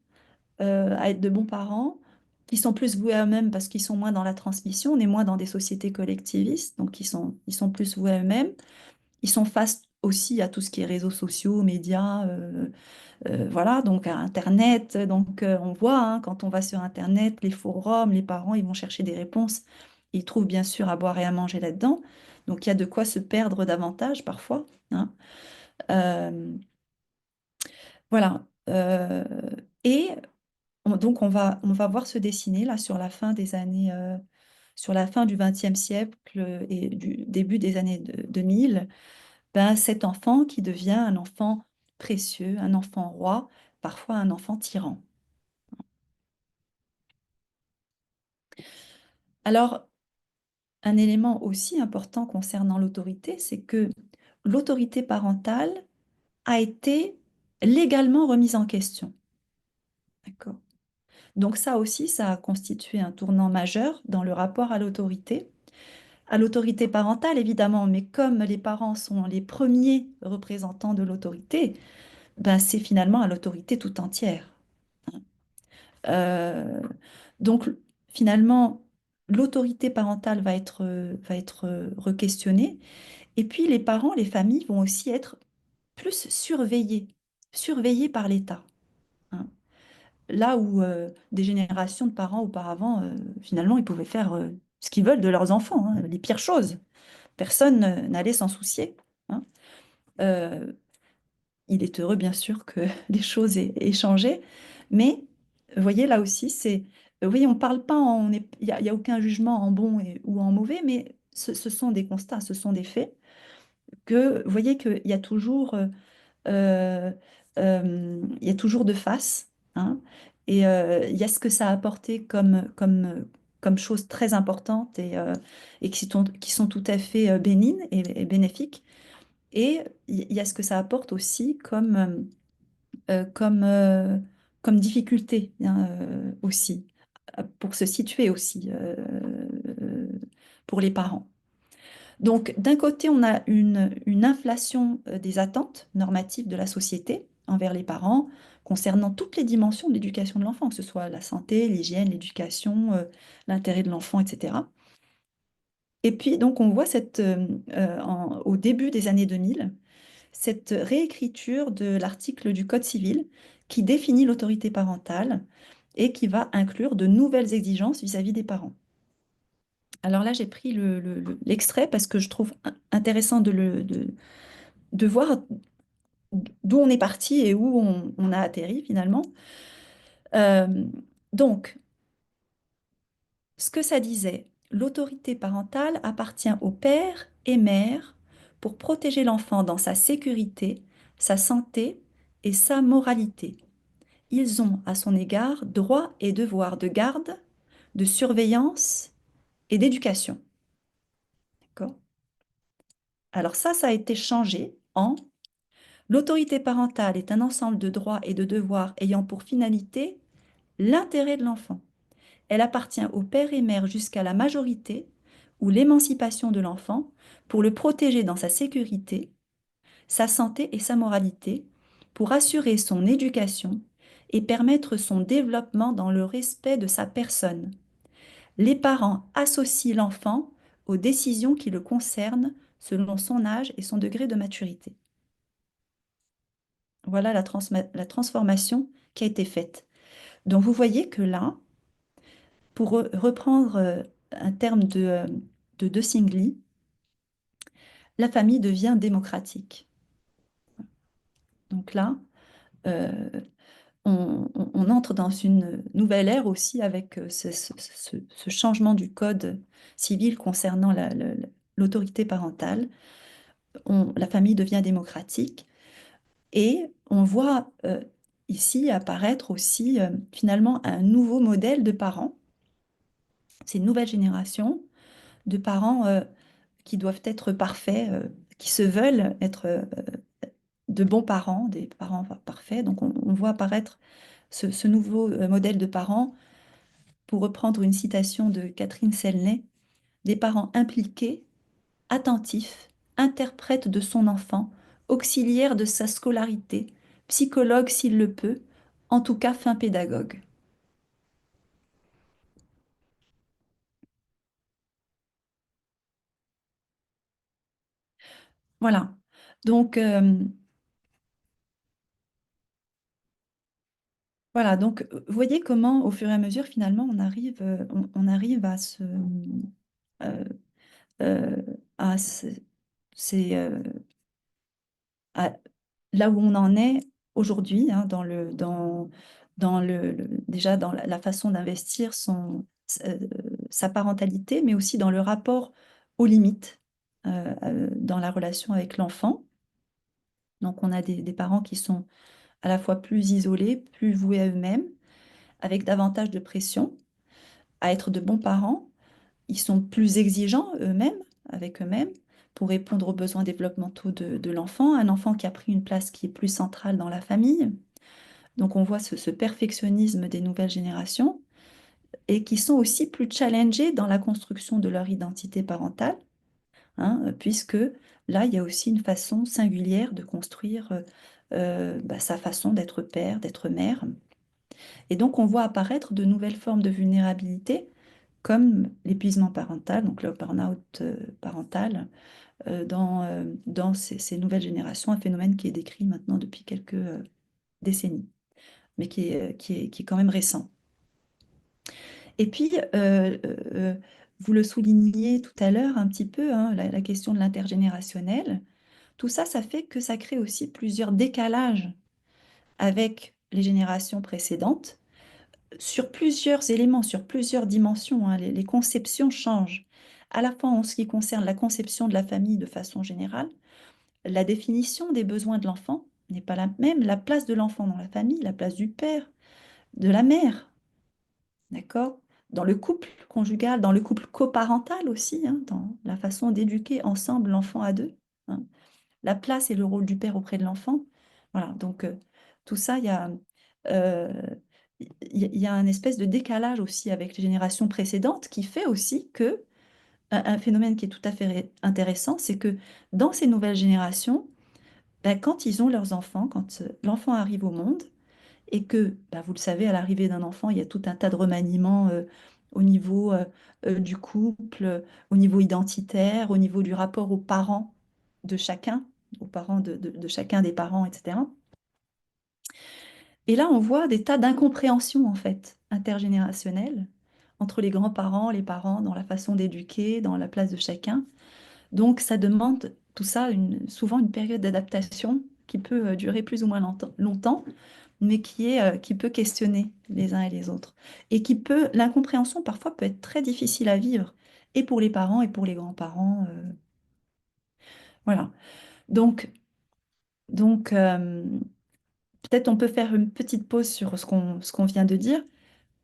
à être de bons parents, qui sont plus voués à eux-mêmes parce qu'ils sont moins dans la transmission. On est moins dans des sociétés collectivistes, donc ils sont plus voués à eux-mêmes. Ils sont face aussi à tout ce qui est réseaux sociaux, médias, voilà, donc à Internet. Donc on voit, hein, quand on va sur Internet, les forums, les parents, ils vont chercher des réponses. Ils trouvent bien sûr à boire et à manger là-dedans. Donc il y a de quoi se perdre davantage parfois. Hein. Voilà. Et donc on va voir se dessiner là sur la fin des années, sur la fin du XXe siècle et du début des années 2000, cet enfant qui devient un enfant précieux, un enfant roi, parfois un enfant tyran. Alors, un élément aussi important concernant l'autorité, c'est que l'autorité parentale a été légalement remise en question. D'accord? Donc ça aussi, ça a constitué un tournant majeur dans le rapport à l'autorité parentale évidemment, mais comme les parents sont les premiers représentants de l'autorité, ben c'est finalement à l'autorité tout entière. Euh, donc finalement, l'autorité parentale va être re-questionnée, et puis les parents, les familles vont aussi être plus surveillés par l'État, hein. Là où des générations de parents auparavant, finalement, ils pouvaient faire ce qu'ils veulent de leurs enfants, hein, les pires choses. Personne n'allait s'en soucier, hein. Euh, il est heureux, bien sûr, que les choses aient changé, mais vous voyez, là aussi, oui, on ne parle pas, il y a aucun jugement en bon ou en mauvais, mais ce sont des constats, ce sont des faits, que vous voyez qu'il y a toujours euh, il y a toujours deux faces, hein, et il y a ce que ça a apporté comme chose très importante et qui sont tout à fait bénignes et bénéfiques. Et il y a ce que ça apporte aussi euh, comme, euh, comme difficulté, hein, aussi, pour se situer aussi, pour les parents. Donc, d'un côté, on a une inflation des attentes normatives de la société envers les parents concernant toutes les dimensions de l'éducation de l'enfant, que ce soit la santé, l'hygiène, l'éducation, l'intérêt de l'enfant, etc. Et puis, donc, on voit au début des années 2000, cette réécriture de l'article du Code civil qui définit l'autorité parentale et qui va inclure de nouvelles exigences vis-à-vis des parents. Alors là, j'ai pris l'extrait parce que je trouve intéressant de voir d'où on est parti et où on a atterri finalement. Euh, donc, ce que ça disait, l'autorité parentale appartient au père et mère pour protéger l'enfant dans sa sécurité, sa santé et sa moralité. Ils ont à son égard droit et devoir de garde, de surveillance et d'éducation. D'accord? Alors ça a été changé en l'autorité parentale est un ensemble de droits et de devoirs ayant pour finalité l'intérêt de l'enfant. Elle appartient au père et mère jusqu'à la majorité ou l'émancipation de l'enfant pour le protéger dans sa sécurité, sa santé et sa moralité, pour assurer son éducation et permettre son développement dans le respect de sa personne. Les parents associent l'enfant aux décisions qui le concernent selon son âge et son degré de maturité. Voilà la transformation qui a été faite. Donc vous voyez que là, pour reprendre un terme de Singly, la famille devient démocratique. Donc là, euh, on entre dans une nouvelle ère aussi avec ce changement du code civil concernant l'autorité parentale. La famille devient démocratique et on voit ici apparaître aussi finalement un nouveau modèle de parents. C'est une nouvelle génération de parents qui doivent être parfaits, qui se veulent être de bons parents, des parents parfaits. Donc on voit apparaître ce nouveau modèle de parents, pour reprendre une citation de Catherine Selnay, des parents impliqués, attentifs, interprètes de son enfant, auxiliaires de sa scolarité, psychologue s'il le peut, en tout cas fin pédagogue. Voilà. Donc, vous voyez comment, au fur et à mesure, finalement, on arrive euh, euh, à ces, là où on en est aujourd'hui, hein, déjà dans la façon d'investir sa parentalité, mais aussi dans le rapport aux limites dans la relation avec l'enfant. Donc on a des parents qui sont à la fois plus isolés, plus voués à eux-mêmes, avec davantage de pression à être de bons parents. Ils sont plus exigeants eux-mêmes, avec eux-mêmes, pour répondre aux besoins développementaux de l'enfant, un enfant qui a pris une place qui est plus centrale dans la famille. Donc on voit ce perfectionnisme des nouvelles générations et qui sont aussi plus challengés dans la construction de leur identité parentale, hein, puisque là, il y a aussi une façon singulière de construire sa façon d'être père, d'être mère. Et donc, on voit apparaître de nouvelles formes de vulnérabilité, comme l'épuisement parental, donc le burn-out parental, dans ces nouvelles générations, un phénomène qui est décrit maintenant depuis quelques décennies, mais qui est quand même récent. Et puis, vous le souligniez tout à l'heure un petit peu, hein, la question de l'intergénérationnel. Tout ça, ça fait que ça crée aussi plusieurs décalages avec les générations précédentes sur plusieurs éléments, sur plusieurs dimensions, hein. Les conceptions changent, à la fois en ce qui concerne la conception de la famille de façon générale, la définition des besoins de l'enfant n'est pas la même, la place de l'enfant dans la famille, la place du père, de la mère, d'accord? Dans le couple conjugal, dans le couple coparental aussi, hein, dans la façon d'éduquer ensemble l'enfant à deux, hein. La place et le rôle du père auprès de l'enfant. Voilà, donc tout ça, euh, il y a un espèce de décalage aussi avec les générations précédentes qui fait aussi que un phénomène qui est tout à fait intéressant, c'est que dans ces nouvelles générations, ben, quand ils ont leurs enfants, quand l'enfant arrive au monde, et que, ben, vous le savez, à l'arrivée d'un enfant, il y a tout un tas de remaniements au niveau du couple, au niveau identitaire, au niveau du rapport aux parents de chacun, aux parents de chacun des parents, etc. Et là, on voit des tas d'incompréhensions, en fait, intergénérationnelles, entre les grands-parents, les parents, dans la façon d'éduquer, dans la place de chacun. Donc, ça demande tout ça, souvent une période d'adaptation qui peut durer plus ou moins longtemps, mais qui peut questionner les uns et les autres. Et l'incompréhension parfois peut être très difficile à vivre, et pour les parents et pour les grands-parents. Voilà. Donc peut-être on peut faire une petite pause sur ce qu'on vient de dire.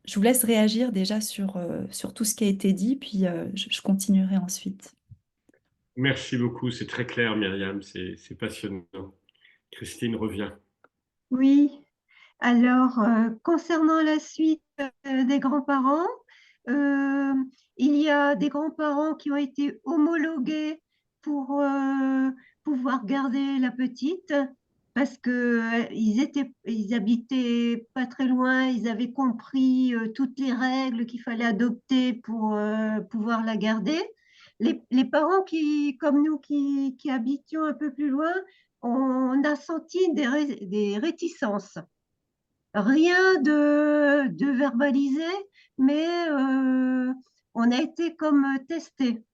Je vous laisse réagir déjà sur tout ce qui a été dit, puis je continuerai ensuite. Merci beaucoup, c'est très clair, Myriam, c'est passionnant. Christine revient. Oui, alors concernant la suite des grands-parents, euh, il y a des grands-parents qui ont été homologués pour pouvoir garder la petite parce que ils habitaient pas très loin, ils avaient compris toutes les règles qu'il fallait adopter pour pouvoir la garder. Les parents comme nous, qui habitions un peu plus loin, on a senti des réticences. Rien de verbalisé, mais on a été comme testé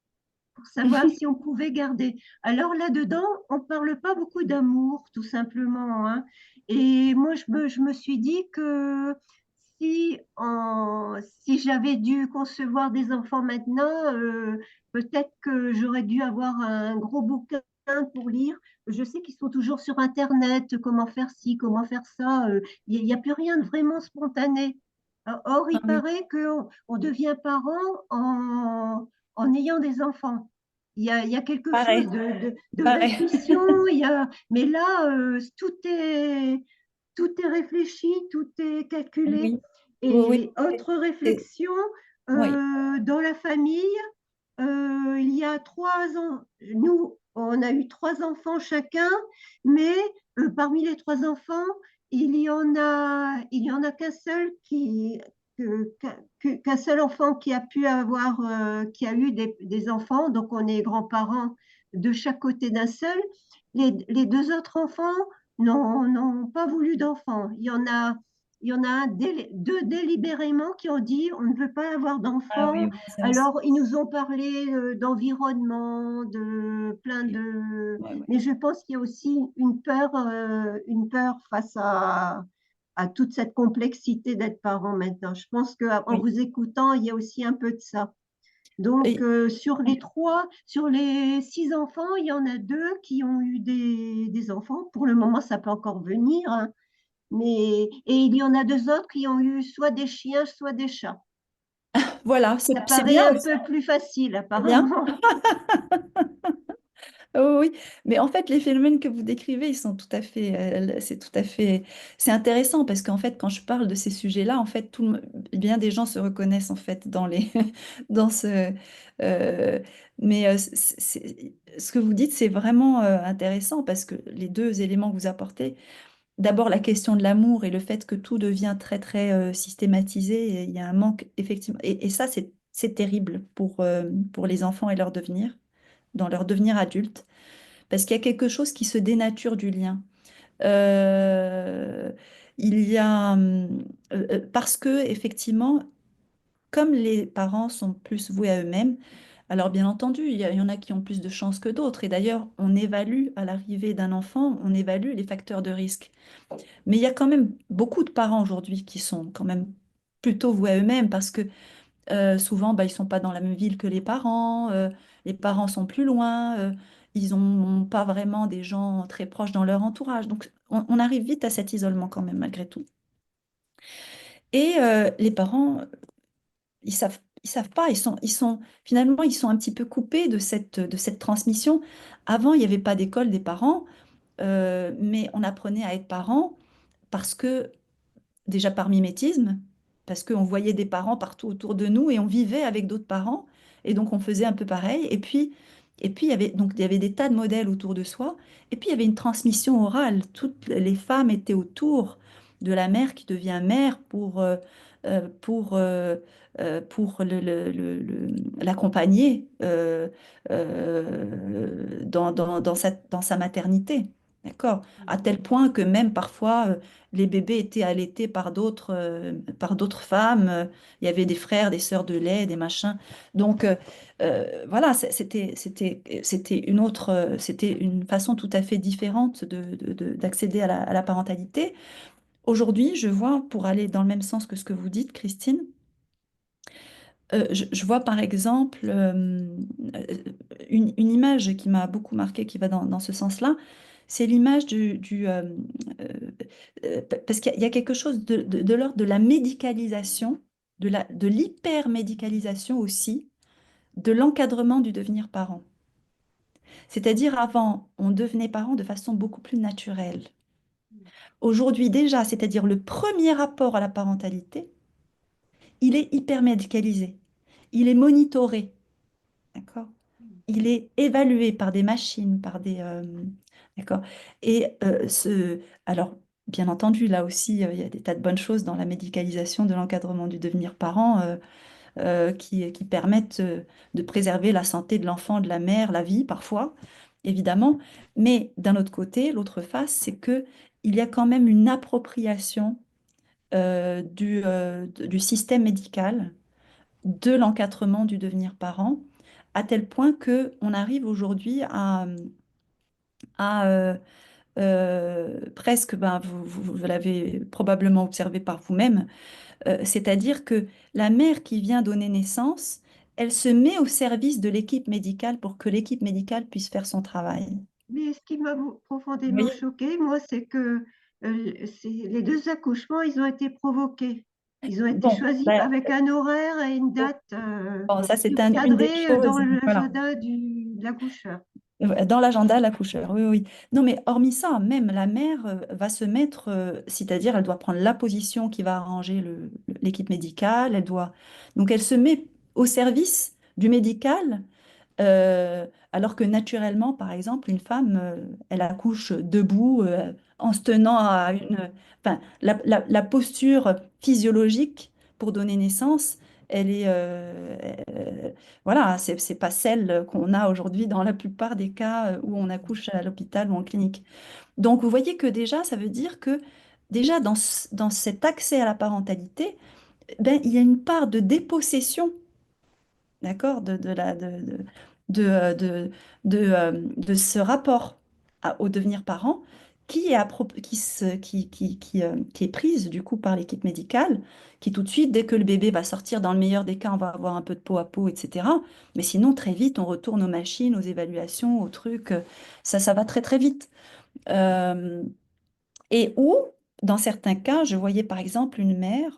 pour savoir si on pouvait garder. Alors là-dedans, on ne parle pas beaucoup d'amour, tout simplement, hein. Et moi, je me suis dit que si j'avais dû concevoir des enfants maintenant, peut-être que j'aurais dû avoir un gros bouquin pour lire. Je sais qu'ils sont toujours sur Internet, comment faire ci, comment faire ça. Il n'y a plus rien de vraiment spontané. Or, il Ah oui, paraît qu'on devient parent en ayant des enfants. Il y a quelque chose pareil, de pareil. l'intuition, mais là, tout est réfléchi, tout est calculé. Oui, oui, oui. Et autre c'est- réflexion, oui. dans la famille, il y a nous, on a eu 3 enfants chacun, mais parmi les 3 enfants, il y en a qu'un seul qu'un seul enfant qui a pu avoir, qui a eu des enfants, donc on est grands-parents de chaque côté d'un seul. Les 2 autres enfants n'ont pas voulu d'enfants. Il y en a deux délibérément qui ont dit on ne veut pas avoir Ah d'enfants. oui, oui, ça aussi. Alors, ils nous ont parlé d'environnement, de plein Oui, de... ouais, ouais. Mais je pense qu'il y a aussi une peur face à toute cette complexité d'être parent maintenant. Je pense qu'en Oui. vous écoutant, il y a aussi un peu de ça. Donc, Et- sur les 6 enfants, il y en a 2 qui ont eu des enfants. Pour le moment, ça peut encore venir, hein. Et il y en a 2 autres qui ont eu soit des chiens, soit des chats. voilà, Ça c'est paraît bien un aussi, peu plus facile, c'est bien. apparemment. Oh oui, mais en fait, les phénomènes que vous décrivez, ils sont tout à fait, c'est intéressant parce qu'en fait, quand je parle de ces sujets-là, en fait, bien des gens se reconnaissent en fait dans dans ce, euh, mais ce que vous dites, c'est vraiment intéressant parce que les deux éléments que vous apportez, d'abord la question de l'amour et le fait que tout devient très très systématisé, et il y a un manque effectivement, et ça c'est terrible pour les enfants et leur devenir, dans leur devenir adulte parce qu'il y a quelque chose qui se dénature du lien. Euh, il y a parce que effectivement, comme les parents sont plus voués à eux-mêmes, alors bien entendu, il y en a qui ont plus de chances que d'autres. Et d'ailleurs, on évalue à l'arrivée d'un enfant, on évalue les facteurs de risque. Mais il y a quand même beaucoup de parents aujourd'hui qui sont quand même plutôt voués à eux-mêmes parce que souvent, bah, ils sont pas dans la même ville que les parents sont plus loin, ils n'ont pas vraiment des gens très proches dans leur entourage. Donc, on arrive vite à cet isolement quand même, malgré tout. Et les parents, ils savent pas, finalement, ils sont un petit peu coupés de cette transmission. Avant, il n'y avait pas d'école des parents, mais on apprenait à être parent parce que déjà par mimétisme, parce qu'on voyait des parents partout autour de nous et on vivait avec d'autres parents, et donc on faisait un peu pareil. Et puis il y avait des tas de modèles autour de soi, et puis il y avait une transmission orale. Toutes les femmes étaient autour de la mère qui devient mère euh, pour, euh, pour l'accompagner dans sa maternité. D'accord? À tel point que même parfois, les bébés étaient allaités par d'autres femmes. Il y avait des frères, des sœurs de lait, des machins. Donc voilà, c'était une façon tout à fait différente d'accéder à la parentalité. Aujourd'hui, je vois, pour aller dans le même sens que ce que vous dites, Christine, je vois par exemple une image qui m'a beaucoup marquée, qui va dans ce sens-là, c'est l'image euh, parce qu'il y a quelque chose de l'ordre de la médicalisation, de l'hypermédicalisation aussi, de l'encadrement du devenir parent. C'est-à-dire avant, on devenait parent de façon beaucoup plus naturelle. Aujourd'hui déjà, c'est-à-dire le premier rapport à la parentalité, il est hypermédicalisé, il est monitoré. D'accord? Il est évalué par des machines, d'accord? Et alors, bien entendu, là aussi, il y a des tas de bonnes choses dans la médicalisation de l'encadrement du devenir parent qui permettent de préserver la santé de l'enfant, de la mère, la vie parfois, évidemment. Mais d'un autre côté, l'autre face, c'est que il y a quand même une appropriation du système médical de l'encadrement du devenir parent, à tel point que on arrive aujourd'hui à presque, ben, vous l'avez probablement observé par vous-même, c'est-à-dire que la mère qui vient donner naissance, elle se met au service de l'équipe médicale pour que l'équipe médicale puisse faire son travail. Mais ce qui m'a Vous profondément voyez? choquée, moi, c'est que les deux accouchements, ils ont été provoqués. Ils ont été Bon, choisis ben, avec un horaire et une bon, date bon, ça c'est une des cadrée dans choses. Voilà. l'agenda de l'accoucheur. Dans l'agenda, l'accoucheur, oui, oui. Non, mais hormis ça, même la mère va se mettre, c'est-à-dire elle doit prendre la position qui va arranger l'équipe médicale, donc elle se met au service du médical, alors que naturellement, par exemple, une femme, elle accouche debout, en se tenant enfin, la posture physiologique pour donner naissance, elle est, voilà, c'est pas celle qu'on a aujourd'hui dans la plupart des cas où on accouche à l'hôpital ou en clinique. Donc, vous voyez que déjà, ça veut dire que déjà dans cet accès à la parentalité, ben, il y a une part de dépossession, d'accord, de ce rapport au devenir parent qui est, qui est prise du coup par l'équipe médicale, qui tout de suite, dès que le bébé va sortir, dans le meilleur des cas, on va avoir un peu de peau à peau, etc. Mais sinon, très vite, on retourne aux machines, aux évaluations, aux trucs. Ça va très très vite. Euh, et où, dans certains cas, je voyais par exemple une mère,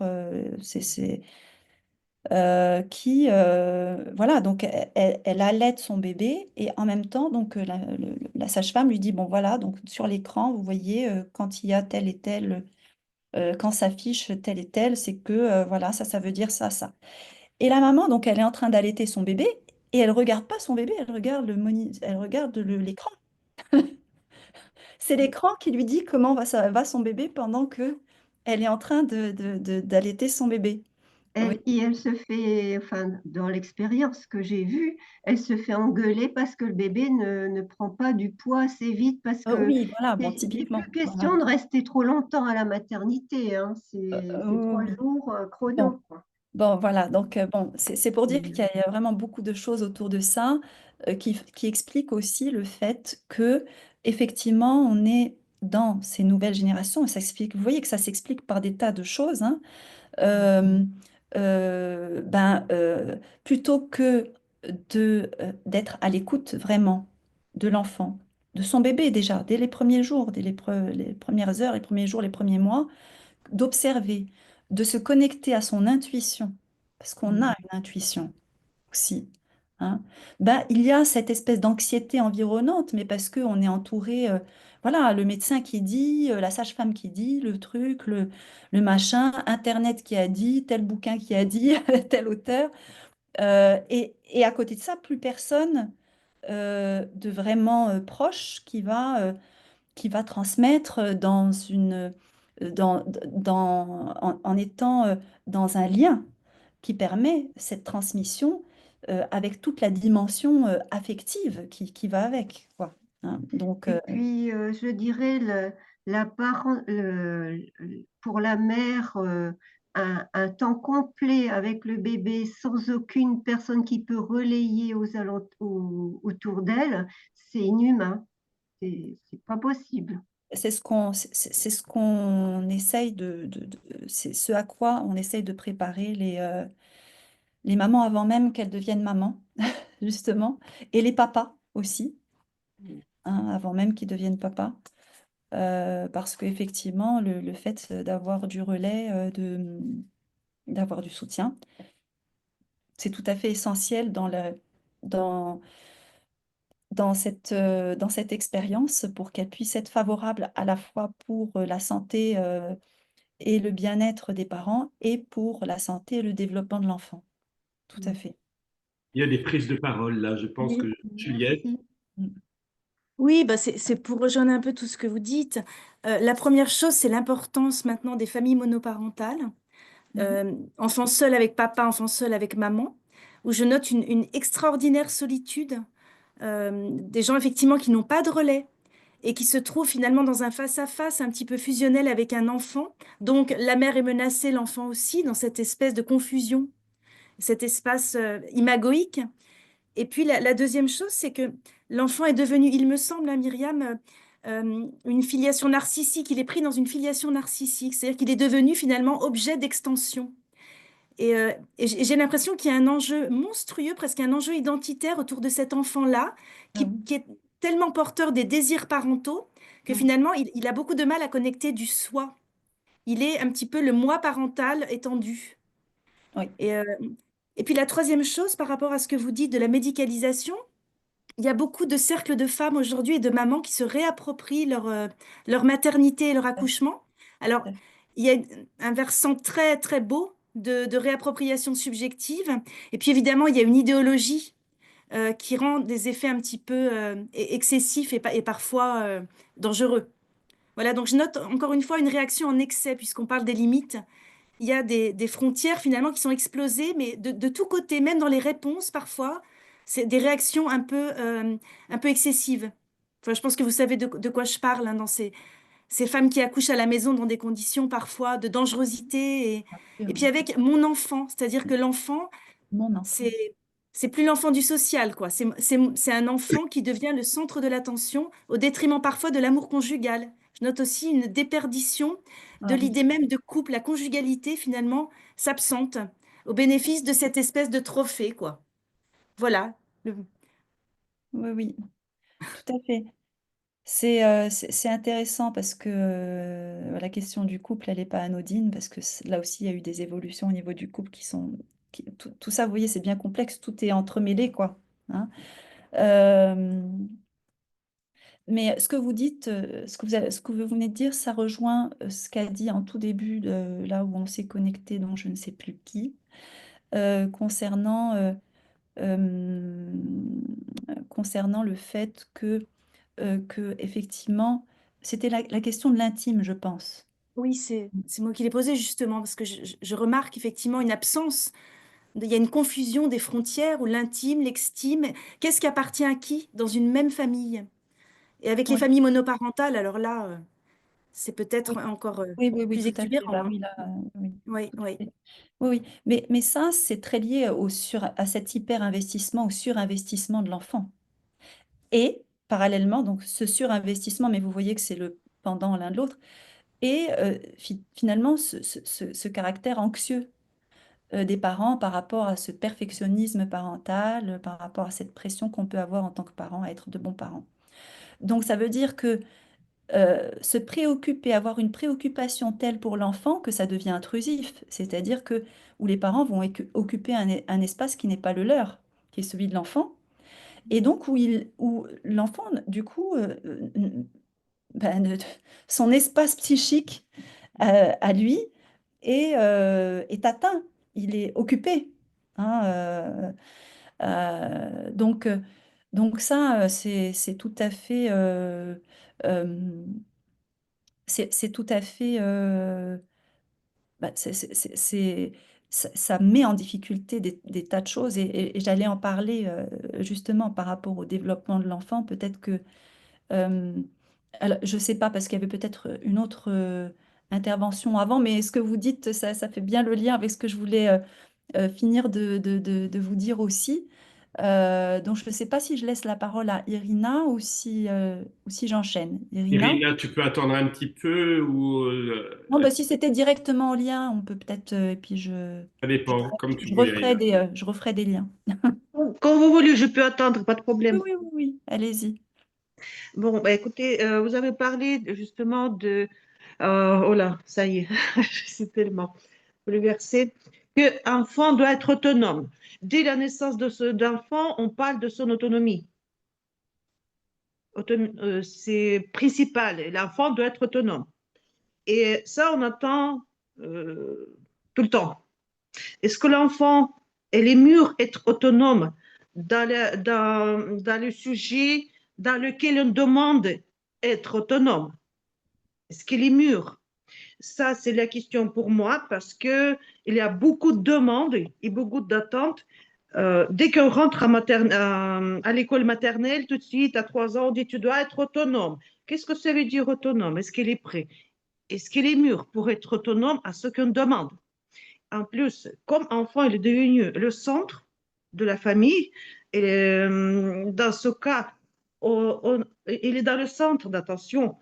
voilà, donc elle allaite son bébé et en même temps, donc la sage-femme lui dit, bon voilà, donc sur l'écran, vous voyez, quand il y a tel et tel, quand s'affiche tel et tel, c'est que voilà, ça veut dire ça, ça. Et la maman, donc elle est en train d'allaiter son bébé et elle regarde pas son bébé, elle regarde elle regarde l'écran. C'est l'écran qui lui dit comment va son bébé pendant que elle est en train d'allaiter son bébé. Oui. Elle se fait, enfin, dans l'expérience que j'ai vue, elle se fait engueuler parce que le bébé ne prend pas du poids assez vite, parce que Oui, voilà, bon, il n'est typiquement. plus Voilà. question de rester trop longtemps à la maternité, hein. C'est Oui, trois oui. jours Bon, chrono, quoi. bon, voilà. Donc, bon, c'est pour dire qu'il Et, y a vraiment beaucoup de choses autour de ça qui expliquent aussi le fait que, effectivement, on est dans ces nouvelles générations. Et ça explique, vous voyez que ça s'explique par des tas de choses, hein. Euh, ben, plutôt que d'être à l'écoute vraiment de l'enfant, de son bébé déjà, dès les premiers jours, dès les premières heures, les premiers jours, les premiers mois, d'observer, de se connecter à son intuition, parce qu'on a une intuition aussi, hein. Ben, il y a cette espèce d'anxiété environnante, mais parce qu'on est entouré, voilà, le médecin qui dit, la sage-femme qui dit, le truc, le machin, Internet qui a dit, tel bouquin qui a dit, tel auteur. Et à côté de ça, plus personne de vraiment proche qui va transmettre en étant dans un lien qui permet cette transmission avec toute la dimension affective qui va avec, quoi, hein. Donc, et puis, je dirais, pour la mère, un temps complet avec le bébé sans aucune personne qui peut relayer autour d'elle, c'est inhumain. C'est pas possible. c'est ce qu'on essaye c'est ce à quoi on essaye de préparer les mamans avant même qu'elles deviennent mamans, justement, et les papas aussi, hein, avant même qu'ils deviennent papas. Parce qu'effectivement, le fait d'avoir du relais, d'avoir du soutien, c'est tout à fait essentiel dans, dans cette expérience pour qu'elle puisse être favorable à la fois pour la santé et le bien-être des parents et pour la santé et le développement de l'enfant. Tout à fait. Il y a des prises de parole là. Je pense Oui. que Juliette, Merci. Mm. Oui, bah c'est pour rejoindre un peu tout ce que vous dites. La première chose, c'est l'importance maintenant des familles monoparentales. Mhm. Enfants seuls avec papa, enfants seuls avec maman, où je note une extraordinaire solitude, des gens effectivement qui n'ont pas de relais et qui se trouvent finalement dans un face-à-face un petit peu fusionnel avec un enfant. Donc la mère est menacée, l'enfant aussi, dans cette espèce de confusion, cet espace imagoïque. Et puis la deuxième chose, c'est que l'enfant est devenu, il me semble, à Myriam, une filiation narcissique. Il est pris dans une filiation narcissique, c'est-à-dire qu'il est devenu finalement objet d'extension. Et j'ai l'impression qu'il y a un enjeu monstrueux, presque un enjeu identitaire autour de cet enfant-là, Ah oui. qui est tellement porteur des désirs parentaux que Ouais. finalement, il a beaucoup de mal à connecter du soi. Il est un petit peu le moi parental étendu. Oui. Et, euh, et puis la troisième chose, par rapport à ce que vous dites de la médicalisation, il y a beaucoup de cercles de femmes aujourd'hui et de mamans qui se réapproprient leur maternité et leur accouchement. Alors, il y a un versant très, très beau de réappropriation subjective. Et puis, évidemment, il y a une idéologie qui rend des effets un petit peu excessifs et parfois dangereux. Voilà, donc je note encore une fois une réaction en excès, puisqu'on parle des limites. Il y a des frontières finalement qui sont explosées, mais de tous côtés, même dans les réponses parfois, c'est des réactions un peu excessives. Enfin, je pense que vous savez de quoi je parle, hein, dans ces femmes qui accouchent à la maison dans des conditions parfois de dangerosité. Et puis Absolument. avec mon enfant, c'est-à-dire que l'enfant, Mon enfant. c'est, c'est plus l'enfant du social, quoi. C'est un enfant qui devient le centre de l'attention au détriment parfois de l'amour conjugal. Je note aussi une déperdition de Ah oui. l'idée même de couple. La conjugalité, finalement, s'absente au bénéfice de cette espèce de trophée, quoi. Voilà. Oui, oui, tout à fait. C'est intéressant parce que la question du couple, elle n'est pas anodine, parce que là aussi, il y a eu des évolutions au niveau du couple qui sont tout ça, vous voyez, c'est bien complexe, tout est entremêlé, quoi. Hein. Euh, mais ce que vous dites, ce que vous venez de dire, ça rejoint ce qu'a dit en tout début, là où on s'est connecté, dont je ne sais plus qui, concernant, euh, concernant le fait que effectivement, c'était la question de l'intime, je pense. Oui, c'est moi qui l'ai posé justement, parce que je remarque effectivement une absence, il y a une confusion des frontières où l'intime, l'extime, qu'est-ce qui appartient à qui dans une même famille? Et avec les Oui, familles monoparentales, alors là, c'est oui, peut-être encore oui, oui, oui, plus tout à fait. Bah exubérant, hein. oui, là, oui. Oui, Tout à oui. fait. Oui, oui. Mais ça, c'est très lié à cet hyper-investissement, au surinvestissement de l'enfant. Et parallèlement, donc ce surinvestissement, mais vous voyez que c'est le pendant l'un de l'autre, et finalement ce caractère anxieux des parents par rapport à ce perfectionnisme parental, par rapport à cette pression qu'on peut avoir en tant que parent à être de bons parents. Donc ça veut dire que se préoccuper, avoir une préoccupation telle pour l'enfant que ça devient intrusif, c'est-à-dire que où les parents vont occuper un espace qui n'est pas le leur, qui est celui de l'enfant, et donc où l'enfant, du coup, ben, son espace psychique à lui est atteint, il est occupé. Hein, donc, ça, c'est tout à fait, euh, c'est tout à fait, bah, ça met en difficulté des tas de choses et j'allais en parler justement par rapport au développement de l'enfant. Peut-être que, euh, alors, je ne sais pas parce qu'il y avait peut-être une autre intervention avant, mais ce que vous dites, ça fait bien le lien avec ce que je voulais finir de vous dire aussi. Donc je ne sais pas si je laisse la parole à Irina ou si j'enchaîne. Irina? Irina, tu peux attendre un petit peu ou Non, bah, si c'était directement en lien, on peut peut-être, et puis ça dépend, comme tu voulais. je referai des liens. Quand vous voulez, je peux attendre, pas de Oui, problème. oui, oui, oui, allez-y. Bon, bah, écoutez, vous avez parlé justement de... oh là, ça y est, je suis tellement bouleversée. Que l'enfant doit être autonome. Dès la naissance de d'enfant, on parle de son autonomie. C'est principal, l'enfant doit être autonome. Et ça, on attend tout le temps. Est-ce que l'enfant, elle est mûr être autonome dans le sujet dans lequel on demande être autonome? Est-ce qu'elle est mûre? Ça, c'est la question pour moi parce qu'il y a beaucoup de demandes et beaucoup d'attentes. Dès qu'on rentre à l'école maternelle, tout de suite, à 3 ans, on dit tu dois être autonome. Qu'est-ce que ça veut dire autonome? Est-ce qu'elle est prête? Est-ce qu'elle est mûre pour être autonome à ce qu'on demande? En plus, comme enfant, il est devenu le centre de la famille. Et dans ce cas, il est dans le centre d'attention.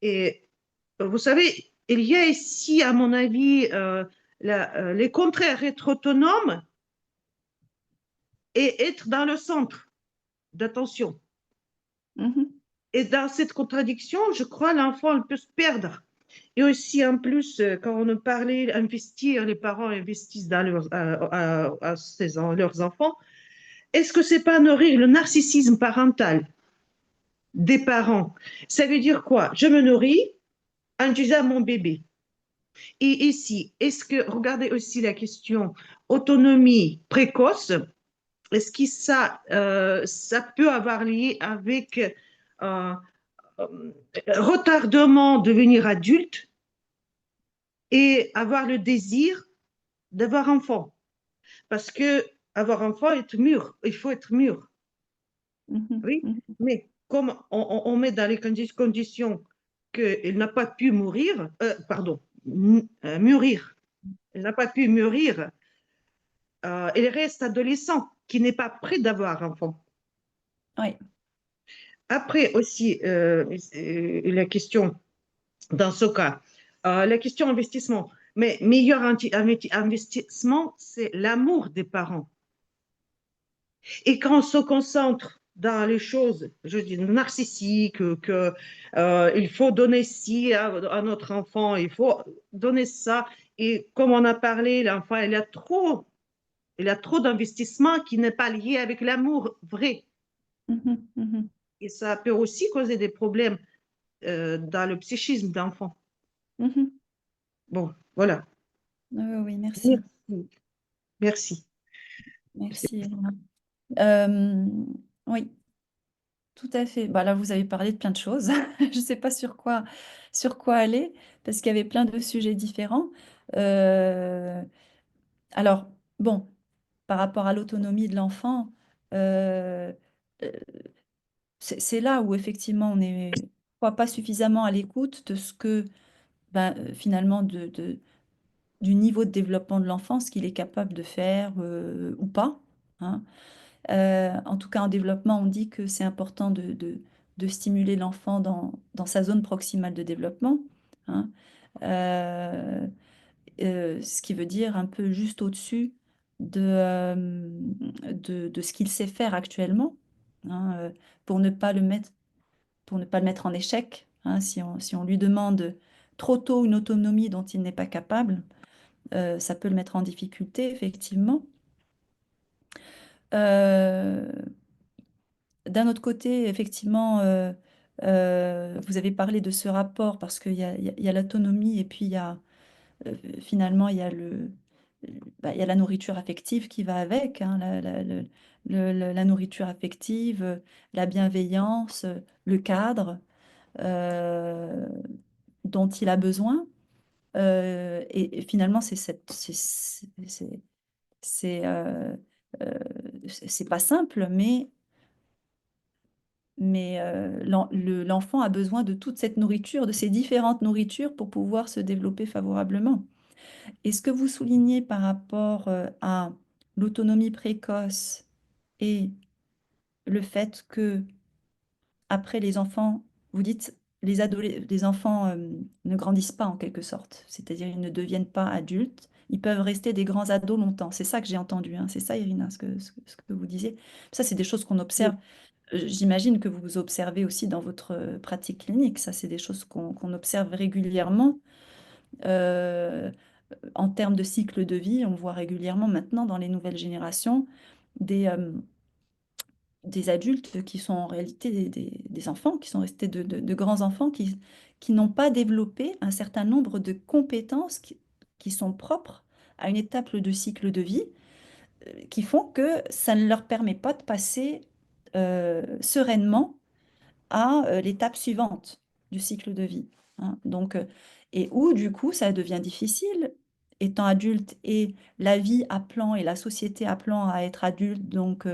Et vous savez, il y a ici, à mon avis, les contraires, être autonome et être dans le centre d'attention. Mhm. Et dans cette contradiction, je crois l'enfant il peut se perdre. Et aussi, en plus, quand on parlait investir, les parents investissent dans leurs enfants. Est-ce que c'est pas nourrir le narcissisme parental des parents? Ça veut dire quoi? Je me nourris en disant mon bébé. Et ici, est-ce que, regardez aussi la question autonomie précoce, est-ce que ça peut avoir lié avec euh, retardement de devenir adulte et avoir le désir d'avoir enfant? Parce que avoir enfant, être mûr, il faut être mûr. Mhm. Oui, Mhm. mais comme on met dans les conditions qu'il n'a pas pu mourir, pardon, mûrir, il n'a pas pu mûrir, il reste adolescent qui n'est pas prêt d'avoir enfant. Oui. Après aussi, la question, dans ce cas, la question investissement, mais meilleur investissement, c'est l'amour des parents. Et quand on se concentre dans les choses, je dis narcissiques, que il faut donner ci à notre enfant, il faut donner ça. Et comme on a parlé, l'enfant, il a trop Il y a trop d'investissement qui n'est pas lié avec l'amour vrai. Et ça peut aussi causer des problèmes dans le psychisme d'enfant. Bon, voilà. Oui, merci. Merci. Merci, Irina. Oui, tout à fait. Bah, là, vous avez parlé de plein de choses. Je ne sais pas sur quoi aller, parce qu'il y avait plein de sujets différents. Alors, bon, par rapport à l'autonomie de l'enfant, euh, euh, c'est là où effectivement on n'est pas suffisamment à l'écoute de ce que, finalement, du niveau de développement de l'enfant, ce qu'il est capable de faire ou pas, hein. En tout cas, en développement, on dit que c'est important de stimuler l'enfant dans sa zone proximale de développement, hein. Euh, Ce qui veut dire un peu juste au-dessus de ce qu'il sait faire actuellement, hein, pour ne pas le mettre en échec, hein. Si on lui demande trop tôt une autonomie dont il n'est pas capable, ça peut le mettre en difficulté, effectivement. D'un autre côté, effectivement, vous avez parlé de ce rapport parce qu'il y a l'autonomie et puis finalement, il y a la nourriture affective qui va avec, hein, la nourriture affective, la bienveillance, le cadre euh, dont il a besoin. Et finalement, c'est euh, euh, c'est pas simple, mais l'enfant a besoin de toute cette nourriture, de ces différentes nourritures pour pouvoir se développer favorablement. Et ce que vous soulignez par rapport à l'autonomie précoce et le fait que après les enfants, vous dites les enfants ne grandissent pas en quelque sorte, c'est-à-dire ils ne deviennent pas adultes, ils peuvent rester des grands ados longtemps. C'est ça que j'ai entendu, hein. C'est ça, Irina, ce que vous disiez. Ça, c'est des choses qu'on observe. J'imagine que vous observez aussi dans votre pratique clinique. Ça, c'est des choses qu'on observe régulièrement. Euh, En termes de cycle de vie, on voit régulièrement maintenant dans les nouvelles générations des adultes qui sont en réalité des enfants, qui sont restés de grands enfants, qui n'ont pas développé un certain nombre de compétences qui sont propres à une étape de cycle de vie, qui font que ça ne leur permet pas de passer sereinement à l'étape suivante du cycle de vie, hein. Donc, et où du coup ça devient difficile étant adulte et la vie appelant et la société appelant à être adulte, donc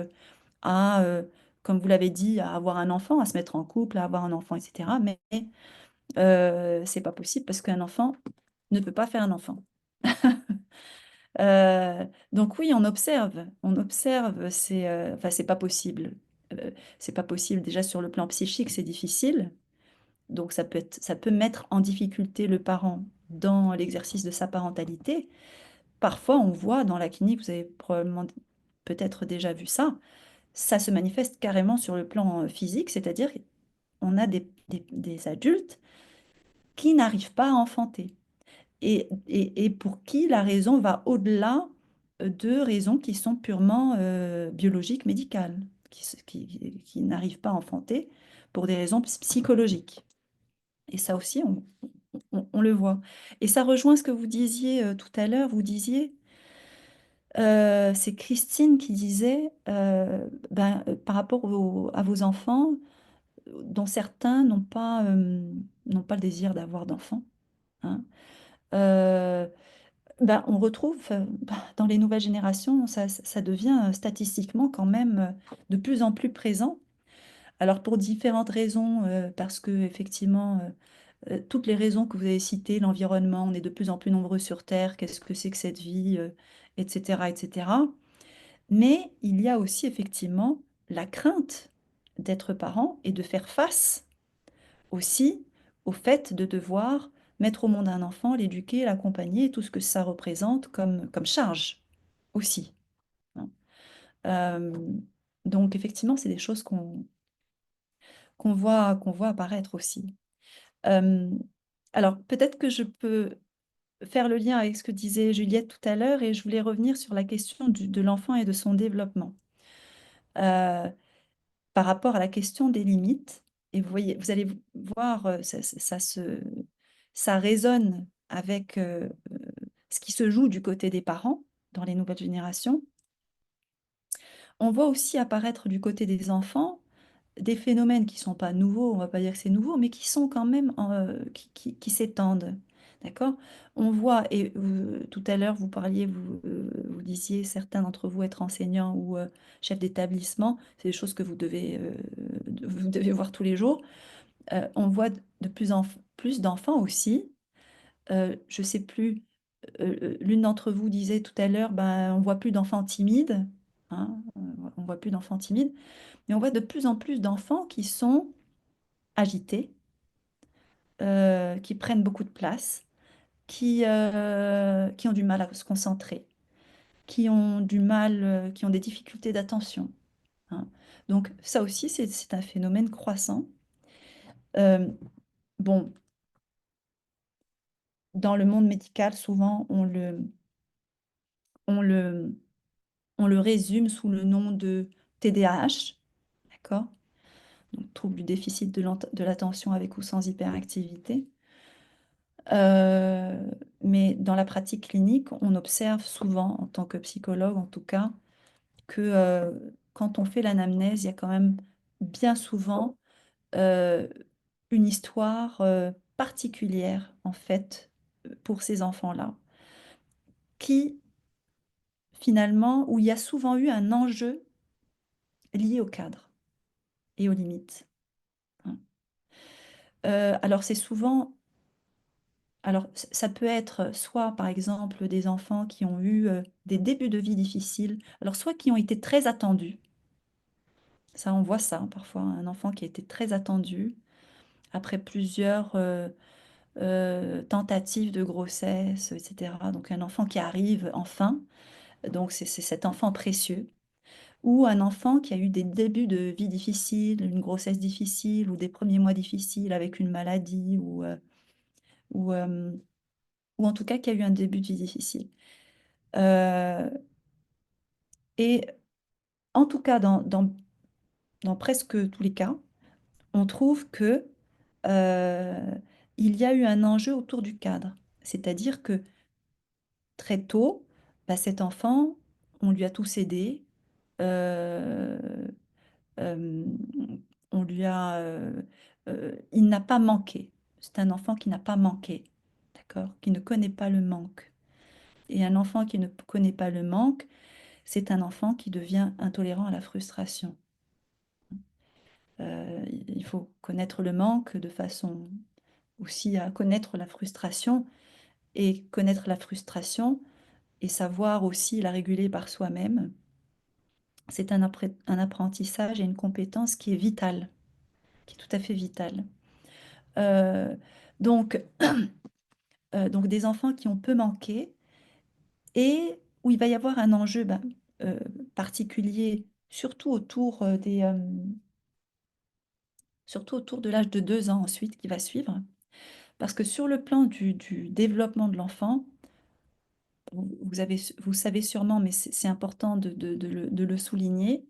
à, comme vous l'avez dit, à avoir un enfant, à se mettre en couple, à avoir un enfant, etc. Mais c'est pas possible parce qu'un enfant ne peut pas faire un enfant. Donc oui, on observe, enfin c'est pas possible. C'est pas possible déjà sur le plan psychique, c'est difficile. Donc ça peut mettre en difficulté le parent dans l'exercice de sa parentalité. Parfois, on voit dans la clinique, vous avez probablement peut-être déjà vu ça, ça se manifeste carrément sur le plan physique, c'est-à-dire on a des adultes qui n'arrivent pas à enfanter et pour qui la raison va au-delà de raisons qui sont purement biologiques, médicales, qui n'arrivent pas à enfanter pour des raisons psychologiques. Et ça aussi, on le voit. Et ça rejoint ce que vous disiez tout à l'heure. Vous disiez, c'est Christine qui disait, par rapport à vos enfants, dont certains n'ont pas le désir d'avoir d'enfants, hein. Euh, on retrouve dans les nouvelles générations, ça devient statistiquement quand même de plus en plus présent. Alors pour différentes raisons, parce que effectivement, toutes les raisons que vous avez citées, l'environnement, on est de plus en plus nombreux sur Terre, qu'est-ce que c'est que cette vie, etc., etc. Mais il y a aussi effectivement la crainte d'être parent et de faire face aussi au fait de devoir mettre au monde un enfant, l'éduquer, l'accompagner, tout ce que ça représente comme charge aussi, hein. Euh, donc effectivement, c'est des choses qu'on voit apparaître aussi. Euh, alors peut-être que je peux faire le lien avec ce que disait Juliette tout à l'heure et je voulais revenir sur la question de l'enfant et de son développement. Par rapport à la question des limites, et vous voyez, vous allez voir, ça résonne avec ce qui se joue du côté des parents dans les nouvelles générations. On voit aussi apparaître du côté des enfants des phénomènes qui ne sont pas nouveaux, on ne va pas dire que c'est nouveau, mais qui sont quand même qui s'étendent. D'accord? On voit, et tout à l'heure, vous parliez, vous disiez certains d'entre vous être enseignants ou chefs d'établissement, c'est des choses que vous devez voir tous les jours. On voit de plus en plus d'enfants aussi. Je ne sais plus, l'une d'entre vous disait tout à l'heure, ben, on ne voit plus d'enfants timides. Hein, on voit plus d'enfants timides, mais on voit de plus en plus d'enfants qui sont agités, qui prennent beaucoup de place, qui ont du mal à se concentrer, qui ont du mal, qui ont des difficultés d'attention. Hein. Donc ça aussi, c'est un phénomène croissant. Bon, dans le monde médical, souvent, on le résume sous le nom de TDAH, d'accord? Donc, trouble du déficit de l'attention avec ou sans hyperactivité. Mais dans la pratique clinique, on observe souvent, en tant que psychologue en tout cas, que quand on fait l'anamnèse, il y a quand même bien souvent euh, une histoire particulière, en fait, pour ces enfants-là, qui finalement, où il y a souvent eu un enjeu lié au cadre et aux limites. Hein. Alors c'est souvent, alors ça peut être soit par exemple des enfants qui ont eu des débuts de vie difficiles, alors soit qui ont été très attendus, ça on voit ça parfois, un enfant qui a été très attendu après plusieurs tentatives de grossesse, etc. Donc un enfant qui arrive enfin, donc c'est cet enfant précieux. Ou un enfant qui a eu des débuts de vie difficiles, une grossesse difficile ou des premiers mois difficiles avec une maladie ou, euh, ou en tout cas qui a eu un début de vie difficile. Euh, et en tout cas, dans presque tous les cas, on trouve que il y a eu un enjeu autour du cadre. C'est-à-dire que très tôt, bah, cet enfant, on lui a tout cédé. euh, euh, il n'a pas manqué. C'est un enfant qui n'a pas manqué, d'accord? Qui ne connaît pas le manque. Et un enfant qui ne connaît pas le manque, c'est un enfant qui devient intolérant à la frustration. Il faut connaître le manque de façon aussi à connaître la frustration et connaître la frustration et savoir aussi la réguler par soi-même. C'est un apprentissage et une compétence qui est vitale, qui est tout à fait vitale. Euh, donc, donc des enfants qui ont peu manqué et où il va y avoir un enjeu particulier, surtout autour de l'âge de 2 ans ensuite qui va suivre. Parce que sur le plan du développement de l'enfant, vous savez sûrement, mais c'est important de le souligner,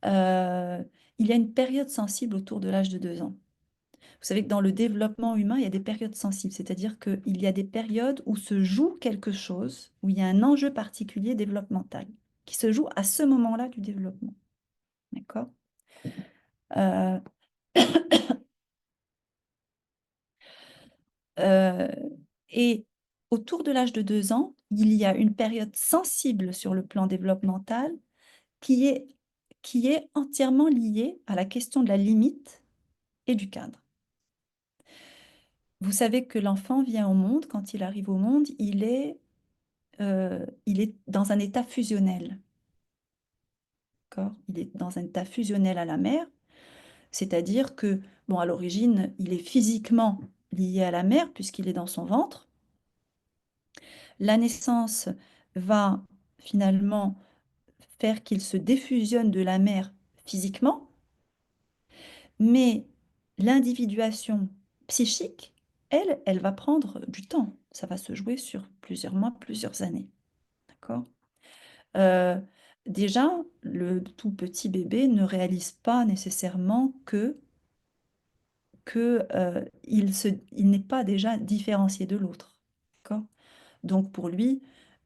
euh, il y a une période sensible autour de l'âge de 2 ans. Vous savez que dans le développement humain, il y a des périodes sensibles, c'est-à-dire qu'il y a des périodes où se joue quelque chose, où il y a un enjeu particulier développemental qui se joue à ce moment-là du développement. D'accord? Euh, euh, et autour de l'âge de 2 ans, il y a une période sensible sur le plan développemental qui est entièrement liée à la question de la limite et du cadre. Vous savez que l'enfant vient au monde, quand il arrive au monde, il est dans un état fusionnel. D'accord? Il est dans un état fusionnel à la mère, c'est-à-dire que, bon, à l'origine, il est physiquement lié à la mère puisqu'il est dans son ventre. La naissance va finalement faire qu'il se défusionne de la mère physiquement, mais l'individuation psychique elle va prendre du temps. Ça va se jouer sur plusieurs mois, plusieurs années. D'accord? Déjà, le tout petit bébé ne réalise pas nécessairement il n'est pas déjà différencié de l'autre. D'accord? Donc pour lui,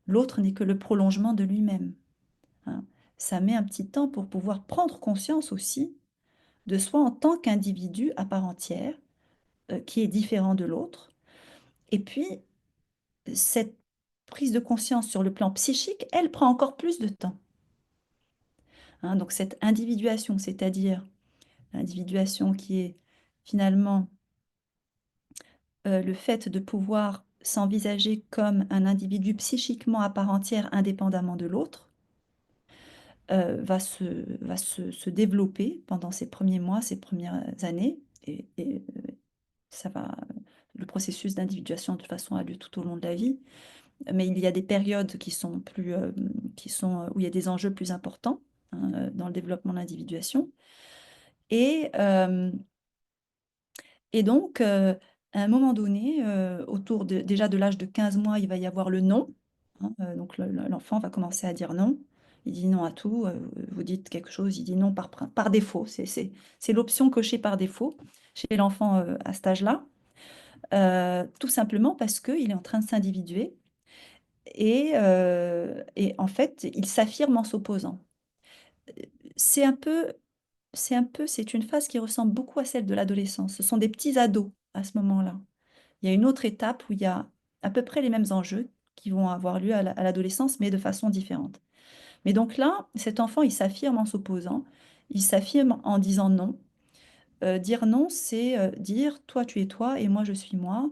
l'autre n'est que le prolongement de lui-même. Hein. Ça met un petit temps pour pouvoir prendre conscience aussi de soi en tant qu'individu à part entière, qui est différent de l'autre. Et puis, cette prise de conscience sur le plan psychique, elle prend encore plus de temps. Hein, donc cette individuation, c'est-à-dire l'individuation qui est finalement le fait de pouvoir s'envisager comme un individu psychiquement à part entière, indépendamment de l'autre, va se développer pendant ces premiers mois, ces premières années, et le processus d'individuation de toute façon a lieu tout au long de la vie, mais il y a des périodes qui sont où il y a des enjeux plus importants, hein, dans le développement de l'individuation. Et donc, à un moment donné, autour déjà de l'âge de 15 mois, il va y avoir le non. Hein, donc l'enfant va commencer à dire non. Il dit non à tout. Vous dites quelque chose, il dit non par défaut. C'est l'option cochée par défaut chez l'enfant à cet âge-là. Tout simplement parce qu'il est en train de s'individuer et en fait, il s'affirme en s'opposant. C'est une phase qui ressemble beaucoup à celle de l'adolescence. Ce sont des petits ados à ce moment-là. Il y a une autre étape où il y a à peu près les mêmes enjeux qui vont avoir lieu à l'adolescence, mais de façon différente. Mais donc là, cet enfant, il s'affirme en s'opposant, il s'affirme en disant non. Dire non, c'est dire toi, tu es toi et moi, je suis moi,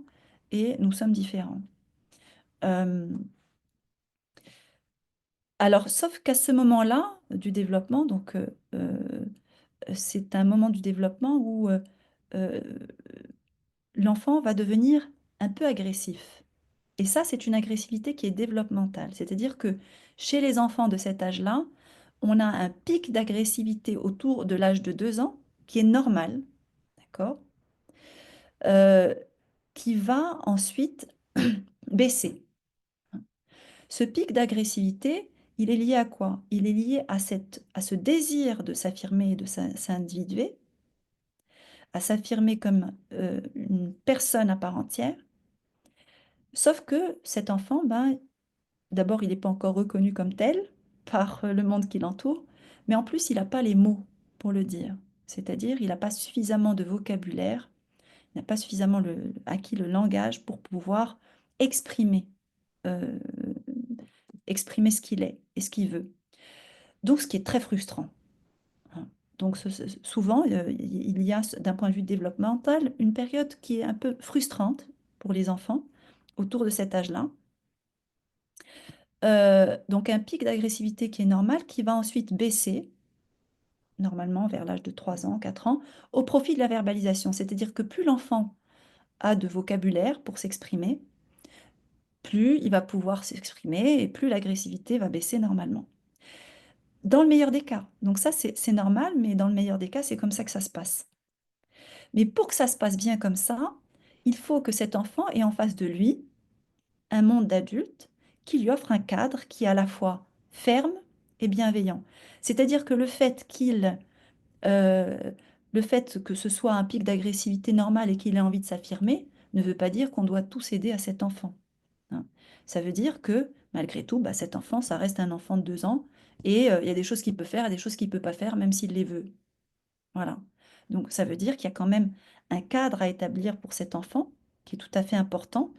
et nous sommes différents. Alors, sauf qu'à ce moment-là du développement, donc c'est un moment du développement où l'enfant va devenir un peu agressif. Et ça, c'est une agressivité qui est développementale. C'est-à-dire que chez les enfants de cet âge-là, on a un pic d'agressivité autour de l'âge de 2 ans qui est normal, d'accord? Euh, qui va ensuite baisser. Ce pic d'agressivité, il est lié à quoi? Il est lié à ce désir de s'affirmer et de s'individuer, à s'affirmer comme une personne à part entière. Sauf que cet enfant, ben, d'abord, il n'est pas encore reconnu comme tel par le monde qui l'entoure, mais en plus, il n'a pas les mots pour le dire. C'est-à-dire, il n'a pas suffisamment de vocabulaire, il n'a pas suffisamment acquis le langage pour pouvoir exprimer, euh, exprimer ce qu'il est et ce qu'il veut. Donc, ce qui est très frustrant. Hein. Donc, souvent, il y a, d'un point de vue développemental, une période qui est un peu frustrante pour les enfants autour de cet âge-là. Donc un pic d'agressivité qui est normal, qui va ensuite baisser, normalement vers l'âge de 3 ans, 4 ans, au profit de la verbalisation. C'est-à-dire que plus l'enfant a de vocabulaire pour s'exprimer, plus il va pouvoir s'exprimer et plus l'agressivité va baisser normalement. Dans le meilleur des cas. Donc ça, c'est normal, mais dans le meilleur des cas, c'est comme ça que ça se passe. Mais pour que ça se passe bien comme ça, il faut que cet enfant ait en face de lui un monde d'adultes qui lui offre un cadre qui est à la fois ferme et bienveillant. C'est-à-dire que euh, le fait que ce soit un pic d'agressivité normal et qu'il ait envie de s'affirmer ne veut pas dire qu'on doit tout céder à cet enfant. Hein. Ça veut dire que malgré tout, bah, cet enfant, ça reste un enfant de 2 ans et il y a des choses qu'il peut faire et des choses qu'il ne peut pas faire, même s'il les veut. Voilà. Donc ça veut dire qu'il y a quand même un cadre à établir pour cet enfant qui est tout à fait important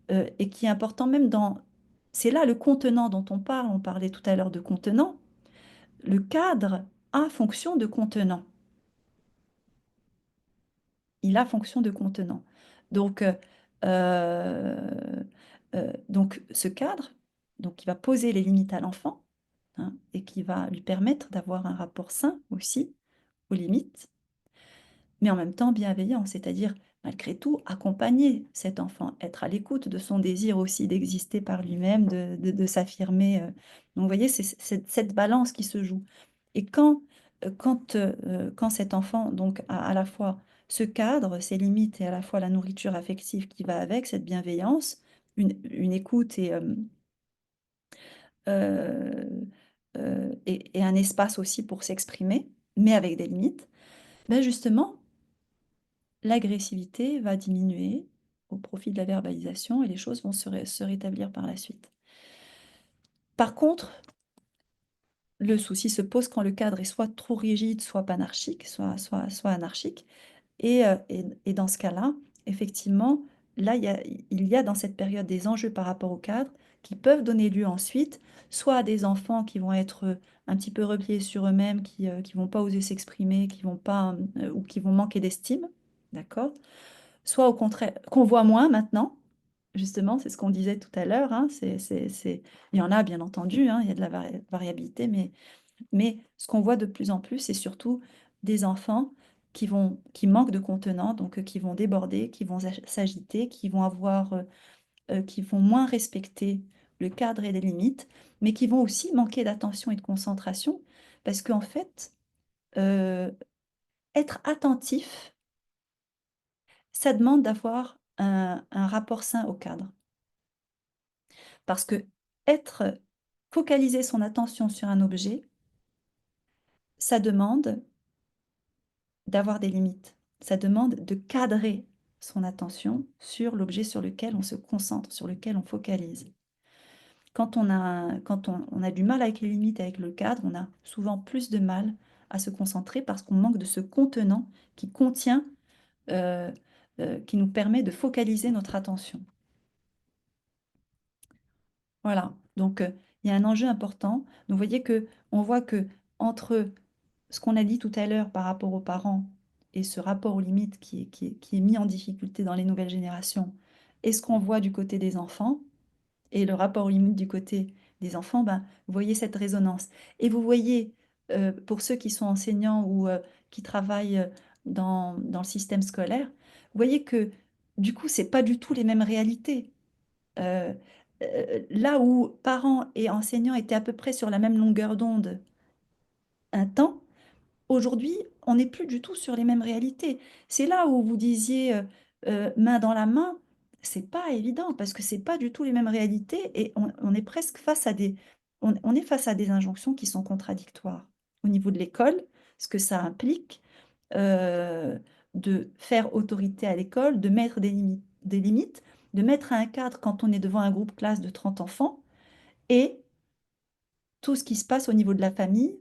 et qui est important même dans... C'est là le contenant dont on parle. On parlait tout à l'heure de contenant. Le cadre a fonction de contenant. Il a fonction de contenant. Donc, donc ce cadre, donc, qui va poser les limites à l'enfant, hein, et qui va lui permettre d'avoir un rapport sain aussi aux limites, mais en même temps bienveillant, c'est-à-dire malgré tout accompagner cet enfant, être à l'écoute de son désir aussi d'exister par lui-même, de s'affirmer. Donc vous voyez, c'est cette balance qui se joue. Et quand cet enfant donc a à la fois ce cadre, ces limites et à la fois la nourriture affective qui va avec, cette bienveillance, une écoute euh, et un espace aussi pour s'exprimer, mais avec des limites, ben justement, l'agressivité va diminuer au profit de la verbalisation et les choses vont se rétablir par la suite. Par contre, le souci se pose quand le cadre est soit trop rigide, soit anarchique, soit anarchique. Et dans ce cas-là, effectivement, là, il y a dans cette période des enjeux par rapport au cadre qui peuvent donner lieu ensuite, soit à des enfants qui vont être un petit peu repliés sur eux-mêmes, qui ne vont pas oser s'exprimer, qui vont pas, ou qui vont manquer d'estime, d'accord? Soit au contraire, qu'on voit moins maintenant, justement, c'est ce qu'on disait tout à l'heure, hein, il y en a bien entendu, hein, il y a de la variabilité, mais ce qu'on voit de plus en plus, c'est surtout des enfants qui manquent de contenant, donc qui vont déborder, qui vont s'agiter, qui vont moins respecter le cadre et les limites, mais qui vont aussi manquer d'attention et de concentration, parce qu'en fait, euh, être attentif, ça demande d'avoir un rapport sain au cadre. Parce que focaliser son attention sur un objet, ça demande d'avoir des limites. Ça demande de cadrer son attention sur l'objet sur lequel on se concentre, sur lequel on focalise. Quand on a du mal avec les limites, avec le cadre, on a souvent plus de mal à se concentrer parce qu'on manque de ce contenant qui contient, qui nous permet de focaliser notre attention. Voilà, donc il y a un enjeu important. Donc, vous voyez on voit que entre ce qu'on a dit tout à l'heure par rapport aux parents et ce rapport aux limites qui est mis en difficulté dans les nouvelles générations, et ce qu'on voit du côté des enfants, et le rapport aux limites du côté des enfants, ben, vous voyez cette résonance. Et vous voyez, pour ceux qui sont enseignants ou qui travaillent dans le système scolaire, vous voyez que du coup, c'est pas du tout les mêmes réalités. Euh, Là où parents et enseignants étaient à peu près sur la même longueur d'onde un temps, aujourd'hui, on n'est plus du tout sur les mêmes réalités. C'est là où vous disiez main dans la main, c'est pas évident parce que c'est pas du tout les mêmes réalités et on est presque face à on est face à des injonctions qui sont contradictoires. Au niveau de l'école, ce que ça implique euh, de faire autorité à l'école, de mettre des limites, de mettre un cadre quand on est devant un groupe classe de 30 enfants et tout ce qui se passe au niveau de la famille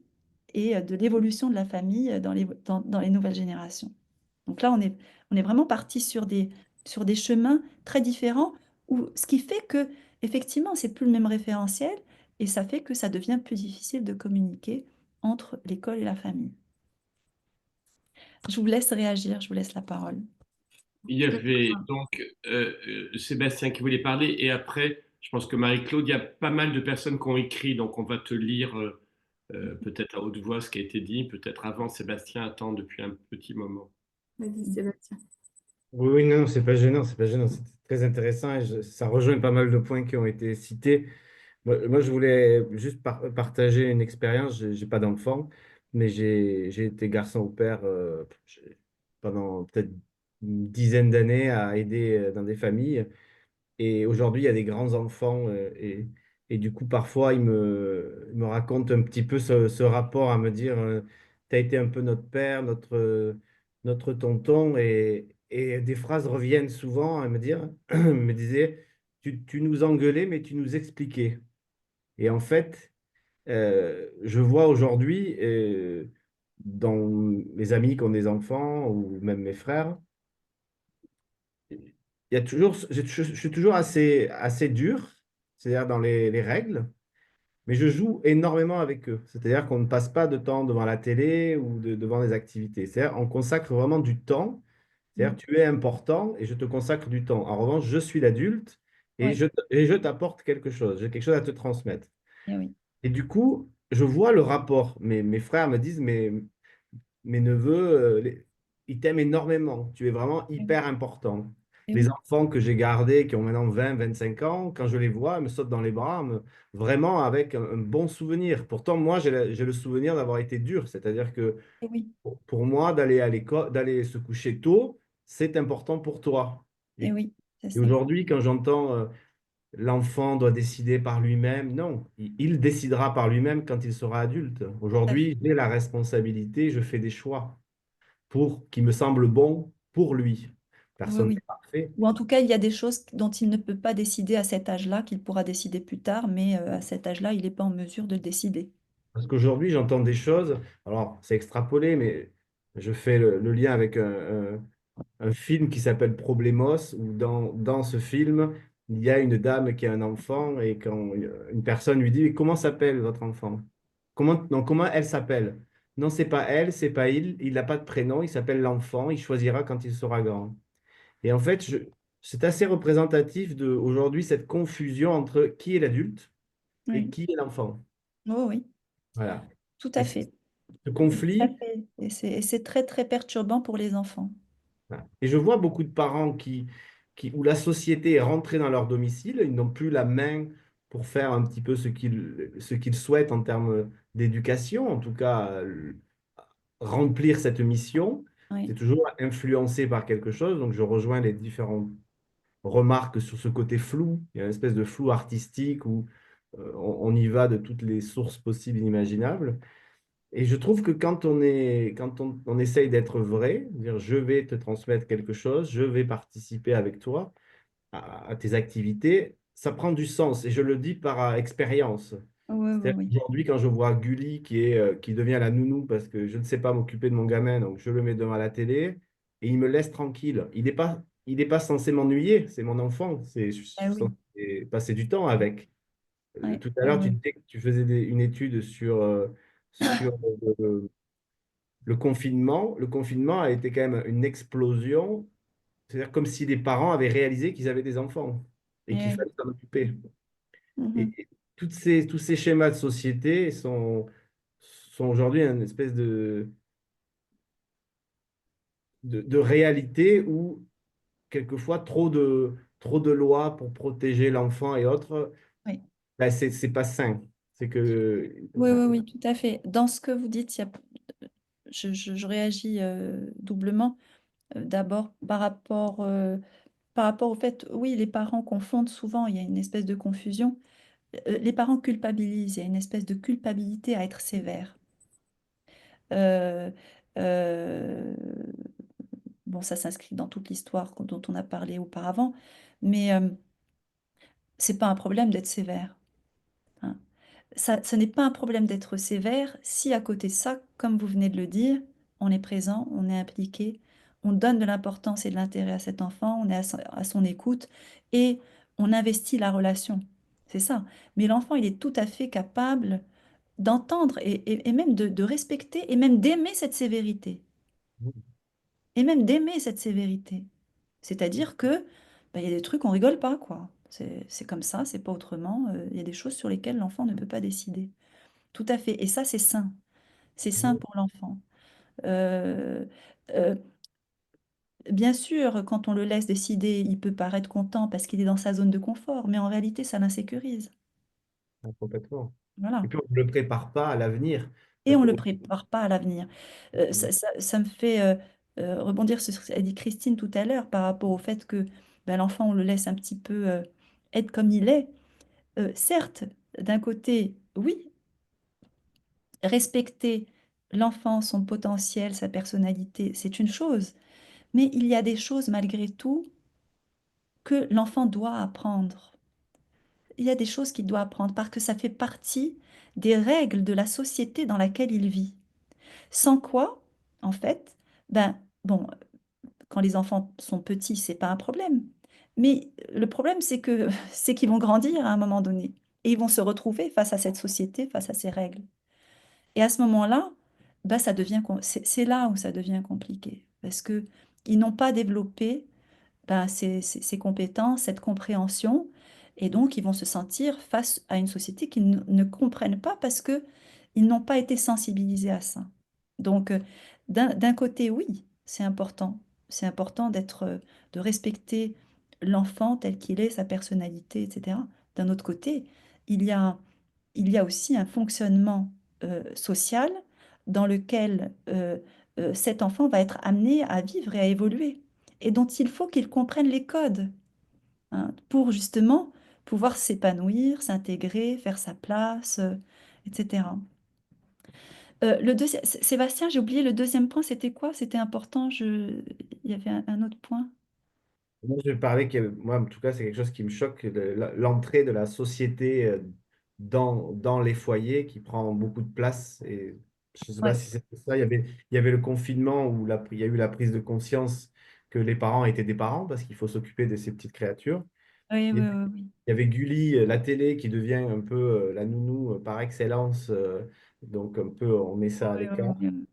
et de l'évolution de la famille dans les nouvelles générations. Donc là, on est vraiment parti sur des chemins très différents, ce qui fait que, effectivement, c'est plus le même référentiel et ça fait que ça devient plus difficile de communiquer entre l'école et la famille. Je vous laisse réagir, je vous laisse la parole. Il y avait donc Sébastien qui voulait parler et après, je pense que Marie-Claude, il y a pas mal de personnes qui ont écrit, donc on va te lire peut-être à haute voix ce qui a été dit, peut-être avant. Sébastien attend depuis un petit moment. Vas-y, Sébastien. Oui, oui, non, c'est pas gênant, c'est pas gênant. C'est très intéressant et ça rejoint pas mal de points qui ont été cités. Moi, je voulais juste partager une expérience. J'ai pas d'enfant, mais j'ai été garçon au père pendant peut-être une dizaine d'années à aider dans des familles. Et aujourd'hui, il y a des grands enfants et du coup, parfois, ils me racontent un petit peu ce rapport à me dire, tu as été un peu notre père, notre tonton, et des phrases reviennent souvent à me dire, me disaient, tu nous engueulais, mais tu nous expliquais. Et en fait, je vois aujourd'hui, dans mes amis qui ont des enfants ou même mes frères, il y a toujours, je suis toujours assez dur, c'est-à-dire dans les règles, mais je joue énormément avec eux. C'est-à-dire qu'on ne passe pas de temps devant la télé ou devant des activités. C'est-à-dire on consacre vraiment du temps. C'est-à-dire tu es important et je te consacre du temps. En revanche, je suis l'adulte et Ouais. je t'apporte quelque chose. J'ai quelque chose à te transmettre. Eh oui. Et du coup, je vois le rapport. Mes frères me disent, mais mes neveux, ils t'aiment énormément. Tu es vraiment hyper important. Et les oui, enfants que j'ai gardés, qui ont maintenant 20, 25 ans, quand je les vois, ils me sautent dans les bras, vraiment avec un bon souvenir. Pourtant, moi, j'ai le souvenir d'avoir été dur. C'est-à-dire que et oui, pour moi, d'aller à l'école, d'aller se coucher tôt, c'est important pour toi. et Et, oui, c'est et ça. aujourd'hui, quand j'entends l'enfant doit décider par lui-même, non, il décidera par lui-même quand il sera adulte. Tout à fait. Aujourd'hui, j'ai la responsabilité, je fais des choix qui me semblent bons pour lui. Oui, Personne n'est oui. parfait. Ou en tout cas, il y a des choses dont il ne peut pas décider à cet âge-là, qu'il pourra décider plus tard, mais à cet âge-là, il n'est pas en mesure de le décider. Parce qu'aujourd'hui, j'entends des choses, alors c'est extrapolé, mais je fais le lien avec un film qui s'appelle Problemos, où dans ce film, il y a une dame qui a un enfant, et quand une personne lui dit, mais comment s'appelle votre enfant? Non, comment elle s'appelle? Non, c'est pas elle, c'est pas il n'a pas de prénom, il s'appelle l'enfant, il choisira quand il sera grand. Et en fait, c'est assez représentatif de aujourd'hui cette confusion entre qui est l'adulte et Oui, qui est l'enfant. oh, oui, Voilà. tout Et à ce fait. Tout à conflit, fait. Et c'est très, très perturbant pour les enfants. voilà. Et je vois beaucoup de parents où la société est rentrée dans leur domicile, ils n'ont plus la main pour faire un petit peu ce qu'ils souhaitent en termes d'éducation, en tout cas remplir cette mission. C'est Oui, toujours influencé par quelque chose, donc je rejoins les différentes remarques sur ce côté flou. Il y a une espèce de flou artistique où on y va de toutes les sources possibles et inimaginables. Et je trouve que quand on essaye d'être vrai, dire je vais te transmettre quelque chose, je vais participer avec toi à tes activités, ça prend du sens. Et je le dis par expérience. oui, oui, C'est-à-dire oui. qu'aujourd'hui, quand je vois Gulli qui devient la nounou parce que je ne sais pas m'occuper de mon gamin, donc je le mets devant la télé et il me laisse tranquille. Il n'est pas censé m'ennuyer, c'est mon enfant. Je suis Ah oui, censé passer du temps avec. oui, Tout à oui, l'heure, tu oui. disais que tu faisais une étude sur le confinement. Le confinement a été quand même une explosion. C'est-à-dire comme si les parents avaient réalisé qu'ils avaient des enfants et qu'il Eh fallait s'en occuper. oui. Et tous ces schémas de société sont aujourd'hui une espèce de réalité où, quelquefois, trop de lois pour protéger l'enfant et autres, Oui, ben, c'est pas sain. C'est que, oui, enfin, oui, oui, tout à fait. Dans ce que vous dites, je réagis doublement. D'abord, par rapport au fait, oui, les parents confondent souvent, il y a une espèce de confusion. Les parents culpabilisent, il y a une espèce de culpabilité à être sévère. Euh, euh, bon, ça s'inscrit dans toute l'histoire dont on a parlé auparavant, mais c'est pas un problème d'être sévère, hein. Ça, ce n'est pas un problème d'être sévère si à côté de ça, comme vous venez de le dire, on est présent, on est impliqué, on donne de l'importance et de l'intérêt à cet enfant, on est à son écoute et on investit la relation. C'est ça. Mais l'enfant, il est tout à fait capable d'entendre et même de respecter et même d'aimer cette sévérité. Et même d'aimer cette sévérité. C'est-à-dire que bah, il y a des trucs, on rigole pas, quoi. C'est comme ça, c'est pas autrement. Il y a des choses sur lesquelles l'enfant ne peut pas décider. Tout à fait. Et ça, c'est sain. C'est sain pour l'enfant. Euh, euh, Bien sûr, quand on le laisse décider, il peut paraître content parce qu'il est dans sa zone de confort, mais en réalité, ça l'insécurise. complètement. Et Voilà. puis, on ne le prépare pas à l'avenir. Et Parce on que, ne le prépare pas à l'avenir. Ça me fait rebondir sur ce qu'a dit Christine tout à l'heure par rapport au fait que ben, l'enfant, on le laisse un petit peu être comme il est. Certes, d'un côté, oui, respecter l'enfant, son potentiel, sa personnalité, c'est une chose, mais il y a des choses malgré tout que l'enfant doit apprendre. Il y a des choses qu'il doit apprendre parce que ça fait partie des règles de la société dans laquelle il vit. Sans quoi, en fait, ben, bon, quand les enfants sont petits, c'est pas un problème. Mais le problème, c'est qu'ils vont grandir à un moment donné et ils vont se retrouver face à cette société, face à ces règles. Et à ce moment-là, ben, c'est là où ça devient compliqué parce que ils n'ont pas développé ben, ces compétences, cette compréhension, et donc ils vont se sentir face à une société qu'ils ne comprennent pas parce que ils n'ont pas été sensibilisés à ça. Donc, d'un côté, oui, c'est important. c'est important de respecter l'enfant tel qu'il est, sa personnalité, etc. D'un autre côté, il y a, il y a aussi un fonctionnement social dans lequel cet enfant va être amené à vivre et à évoluer, et dont il faut qu'il comprenne les codes, hein, pour justement pouvoir s'épanouir, s'intégrer, faire sa place, etc. Sébastien, j'ai oublié le deuxième point, c'était quoi? C'était important, il y avait un autre point. Moi, je parlais que, moi, en tout cas, c'est quelque chose qui me choque, l'entrée de la société dans les foyers qui prend beaucoup de place. Et je ne sais pas Ouais. si c'est ça. Il y avait le confinement où il y a eu la prise de conscience que les parents étaient des parents parce qu'il faut s'occuper de ces petites créatures. Oui, Il oui, y oui, oui. il y avait Gulli, la télé qui devient un peu la nounou par excellence. Donc, un peu, on met ça à Oui, oui, l'écart. oui, oui.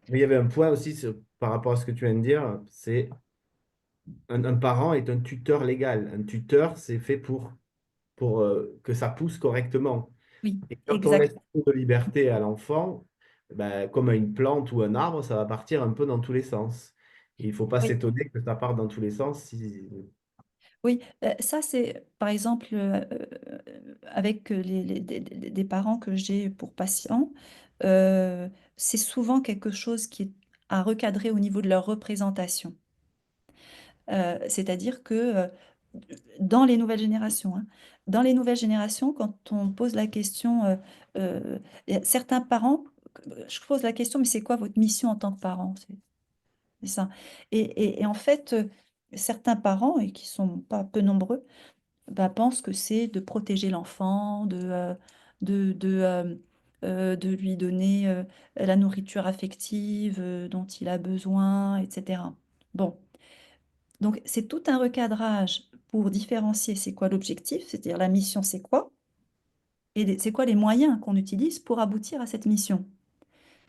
Mais il y avait un point aussi par rapport à ce que tu viens de dire, c'est un parent est un tuteur légal. Un tuteur, c'est fait pour que ça pousse correctement. Oui, Et quand on exact. laisse trop de liberté à l'enfant, ben, comme à une plante ou un arbre, ça va partir un peu dans tous les sens. Et il ne faut pas Oui, s'étonner que ça parte dans tous les sens. oui. Ça c'est par exemple avec des parents que j'ai pour patients, euh, c'est souvent quelque chose qui est à recadrer au niveau de leur représentation. C'est-à-dire que dans les nouvelles générations, hein, dans les nouvelles générations, quand on pose la question, il y a certains parents, je pose la question, mais c'est quoi votre mission en tant que parent? C'est ça. Et en fait, certains parents, et qui sont pas peu nombreux, bah, pensent que c'est de protéger l'enfant, de lui donner la nourriture affective dont il a besoin, etc. Bon, donc c'est tout un recadrage pour différencier c'est quoi l'objectif, c'est-à-dire la mission c'est quoi, et c'est quoi les moyens qu'on utilise pour aboutir à cette mission.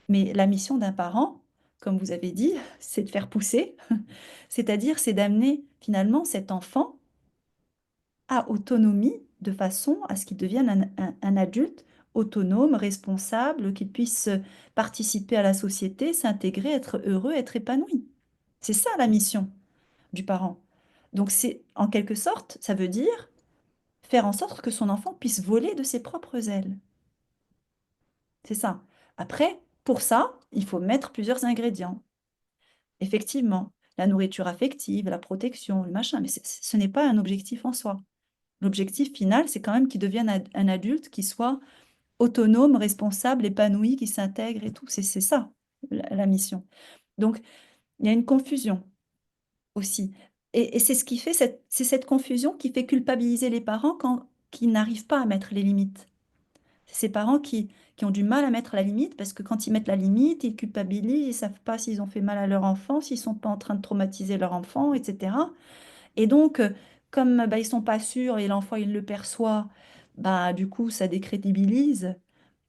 Mais la mission d'un parent, comme vous avez dit, c'est de faire pousser, c'est-à-dire c'est d'amener finalement cet enfant à autonomie de façon à ce qu'il devienne un adulte autonome, responsable, qu'il puisse participer à la société, s'intégrer, être heureux, être épanoui. C'est ça la mission du parent. Donc c'est en quelque sorte, ça veut dire faire en sorte que son enfant puisse voler de ses propres ailes. C'est ça. Après, pour ça, il faut mettre plusieurs ingrédients. Effectivement, la nourriture affective, la protection, le machin, mais ce n'est pas un objectif en soi. L'objectif final, c'est quand même qu'il devienne un adulte qui soit autonome, responsable, épanoui, qui s'intègre et tout. C'est ça, la mission. Donc, il y a une confusion aussi. Et c'est ce qui fait c'est cette confusion qui fait culpabiliser les parents qui n'arrivent pas à mettre les limites. C'est ces parents qui ont du mal à mettre la limite parce que quand ils mettent la limite, ils culpabilisent, ils ne savent pas s'ils ont fait mal à leur enfant, s'ils ne sont pas en train de traumatiser leur enfant, etc. Et donc, comme bah, ils ne sont pas sûrs et l'enfant il le perçoit, bah, du coup ça décrédibilise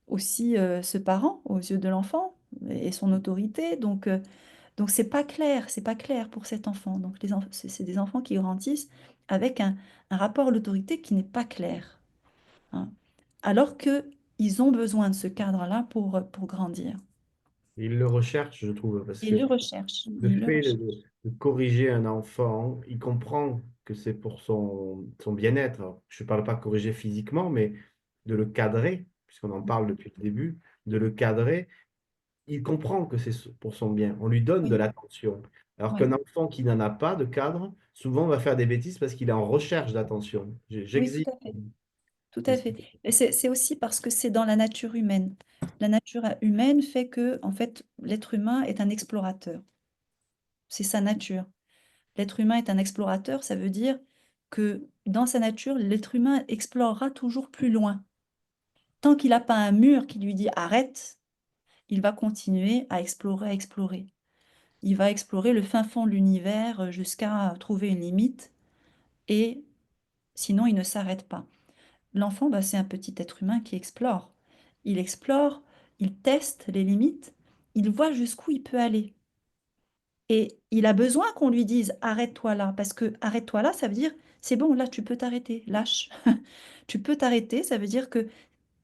aussi ce parent aux yeux de l'enfant et son autorité. Donc c'est pas clair pour cet enfant. Donc c'est des enfants qui grandissent avec un rapport à l'autorité qui n'est pas clair, hein. Alors que ils ont besoin de ce cadre-là pour grandir. Il le recherche, je trouve, parce Et que ils le recherchent. le Ils le fait recherchent. de corriger un enfant, il comprend que c'est pour son bien-être. Alors, je ne parle pas corriger physiquement, mais de le cadrer, puisqu'on en parle depuis le début, de le cadrer. Il comprend que c'est pour son bien. On lui donne de Oui, l'attention. Alors oui, qu'un enfant qui n'en a pas de cadre, souvent va faire des bêtises parce qu'il est en recherche d'attention. oui, tout J'existe. à fait. Tout à fait. Et c'est aussi parce que c'est dans la nature humaine. La nature humaine fait que, en fait, l'être humain est un explorateur. C'est sa nature. L'être humain est un explorateur, ça veut dire que dans sa nature, l'être humain explorera toujours plus loin. Tant qu'il n'a pas un mur qui lui dit arrête, il va continuer à explorer, à explorer. Il va explorer le fin fond de l'univers jusqu'à trouver une limite et sinon il ne s'arrête pas. L'enfant, bah, c'est un petit être humain qui explore. Il explore, il teste les limites, il voit jusqu'où il peut aller. Et il a besoin qu'on lui dise arrête-toi là, parce que arrête-toi là, ça veut dire c'est bon, là tu peux t'arrêter, lâche. Tu peux t'arrêter, ça veut dire que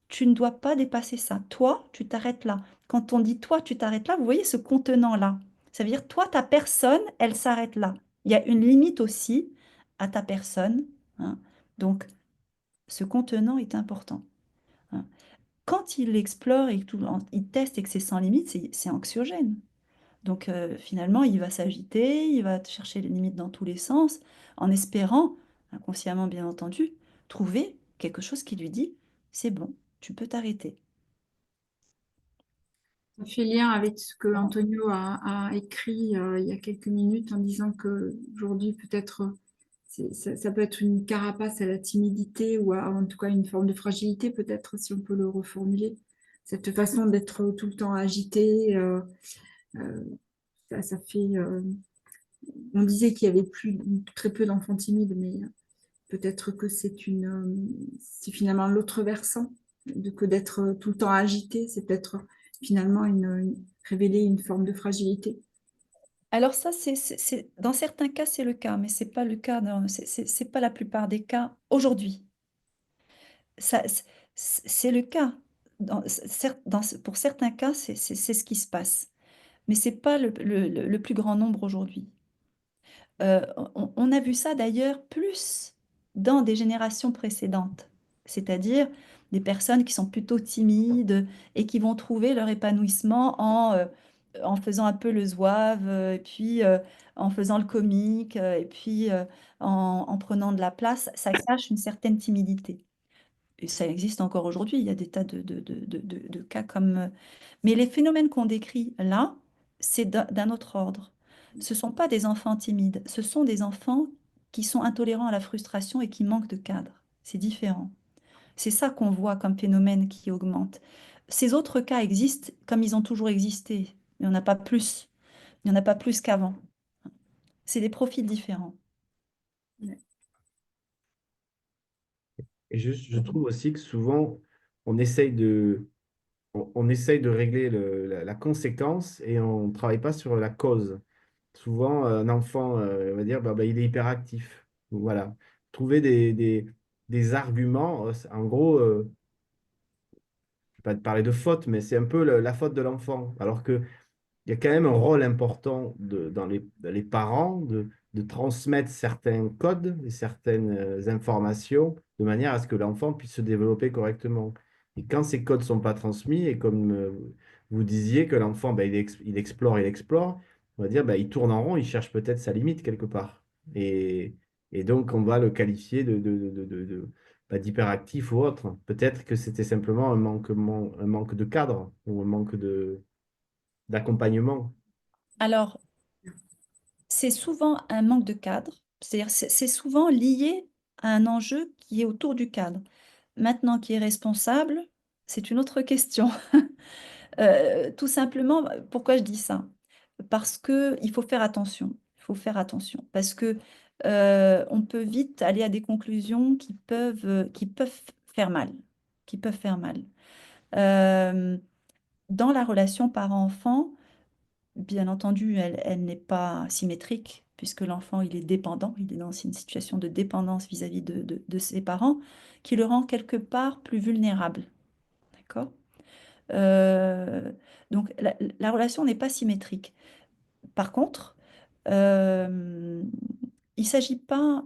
tu ne dois pas dépasser ça. Toi, tu t'arrêtes là. Quand on dit toi, tu t'arrêtes là, vous voyez ce contenant-là. Ça veut dire, toi, ta personne, elle s'arrête là. Il y a une limite aussi à ta personne, hein. Donc, ce contenant est important, hein. Quand il explore et que il teste et que c'est sans limite, c'est anxiogène. Donc, finalement, il va s'agiter, il va chercher les limites dans tous les sens, en espérant, inconsciemment bien entendu, trouver quelque chose qui lui dit, c'est bon, tu peux t'arrêter. Ça fait lien avec ce que Antonio a écrit il y a quelques minutes en disant que aujourd'hui peut-être ça peut être une carapace à la timidité ou en tout cas une forme de fragilité peut-être si on peut le reformuler. Cette façon d'être tout le temps agité, euh, ça fait. On disait qu'il y avait très peu d'enfants timides, mais peut-être que c'est finalement l'autre versant que d'être tout le temps agité, c'est peut-être finalement révéler une forme de fragilité. Alors ça, dans certains cas, c'est le cas, mais c'est pas le cas, c'est pas la plupart des cas aujourd'hui. C'est le cas. Pour certains cas, c'est ce qui se passe, mais c'est pas le plus grand nombre aujourd'hui. On a vu ça d'ailleurs plus dans des générations précédentes, c'est-à-dire des personnes qui sont plutôt timides et qui vont trouver leur épanouissement en faisant un peu le zouave, et puis en faisant le comique, et puis en prenant de la place. Ça cache une certaine timidité. Et ça existe encore aujourd'hui, il y a des tas de cas comme... Mais les phénomènes qu'on décrit là, c'est d'un autre ordre. Ce ne sont pas des enfants timides, ce sont des enfants qui sont intolérants à la frustration et qui manquent de cadre. C'est différent. C'est ça qu'on voit comme phénomène qui augmente. Ces autres cas existent comme ils ont toujours existé. Il n'y en a pas plus. Il n'y en a pas plus qu'avant. C'est des profils différents. Et je trouve aussi que souvent, on essaye on essaye de régler la conséquence et on ne travaille pas sur la cause. Souvent, un enfant, on va dire, bah, il est hyperactif. Donc, voilà. Trouver des arguments, en gros, je ne vais pas te parler de faute, mais c'est un peu la faute de l'enfant. Alors que il y a quand même un rôle important dans les parents de transmettre certains codes et certaines informations de manière à ce que l'enfant puisse se développer correctement. Et quand ces codes ne sont pas transmis, et comme vous disiez que l'enfant, ben, il explore, on va dire, ben, il tourne en rond, il cherche peut-être sa limite quelque part. Et donc, on va le qualifier ben, d'hyperactif ou autre. Peut-être que c'était simplement un manque de cadre ou un manque d'accompagnement. Alors, c'est souvent un manque de cadre, c'est-à-dire c'est souvent lié à un enjeu qui est autour du cadre. Maintenant, qui est responsable, c'est une autre question. Tout simplement, pourquoi je dis ça? Parce qu'il faut faire attention. Il faut faire attention. Parce que on peut vite aller à des conclusions qui peuvent faire mal. Qui peuvent faire mal. Euh, dans la relation parent-enfant, bien entendu, elle n'est pas symétrique, puisque l'enfant, il est dépendant, il est dans une situation de dépendance vis-à-vis de ses parents, qui le rend quelque part plus vulnérable. D'accord? Euh, donc, la relation n'est pas symétrique. Par contre, euh, il ne s'agit pas,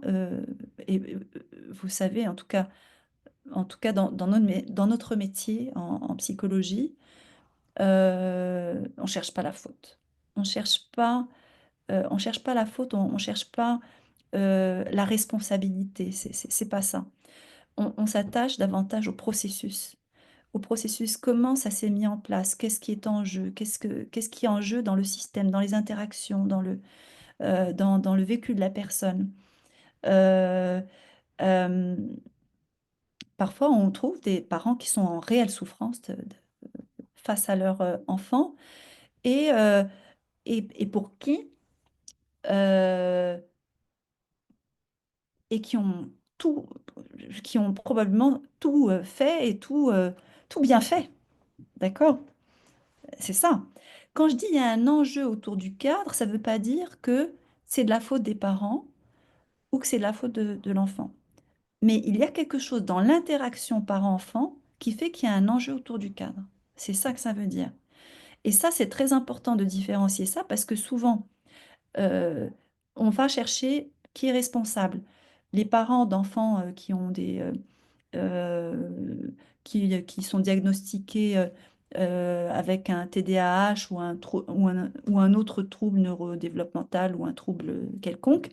vous savez, en tout cas dans notre métier en psychologie, on ne cherche pas la faute. On cherche pas la faute, on cherche pas la responsabilité. C'est pas ça. On s'attache davantage au processus. Au processus, comment ça s'est mis en place, qu'est-ce qui est en jeu, qu'est-ce qui est en jeu dans le système, dans les interactions, dans le vécu de la personne. Euh, euh, Parfois, on trouve des parents qui sont en réelle souffrance face à leur enfant et, euh, et pour qui euh, et qui ont probablement tout fait et tout bien fait. D'accord? C'est ça. Quand je dis il y a un enjeu autour du cadre, ça ne veut pas dire que c'est de la faute des parents ou que c'est de la faute de l'enfant. Mais il y a quelque chose dans l'interaction parent-enfant qui fait qu'il y a un enjeu autour du cadre. C'est ça que ça veut dire. Et ça, c'est très important de différencier ça parce que souvent, euh, on va chercher qui est responsable. Les parents d'enfants qui ont qui sont diagnostiqués avec un TDAH ou un autre trouble neurodéveloppemental ou un trouble quelconque,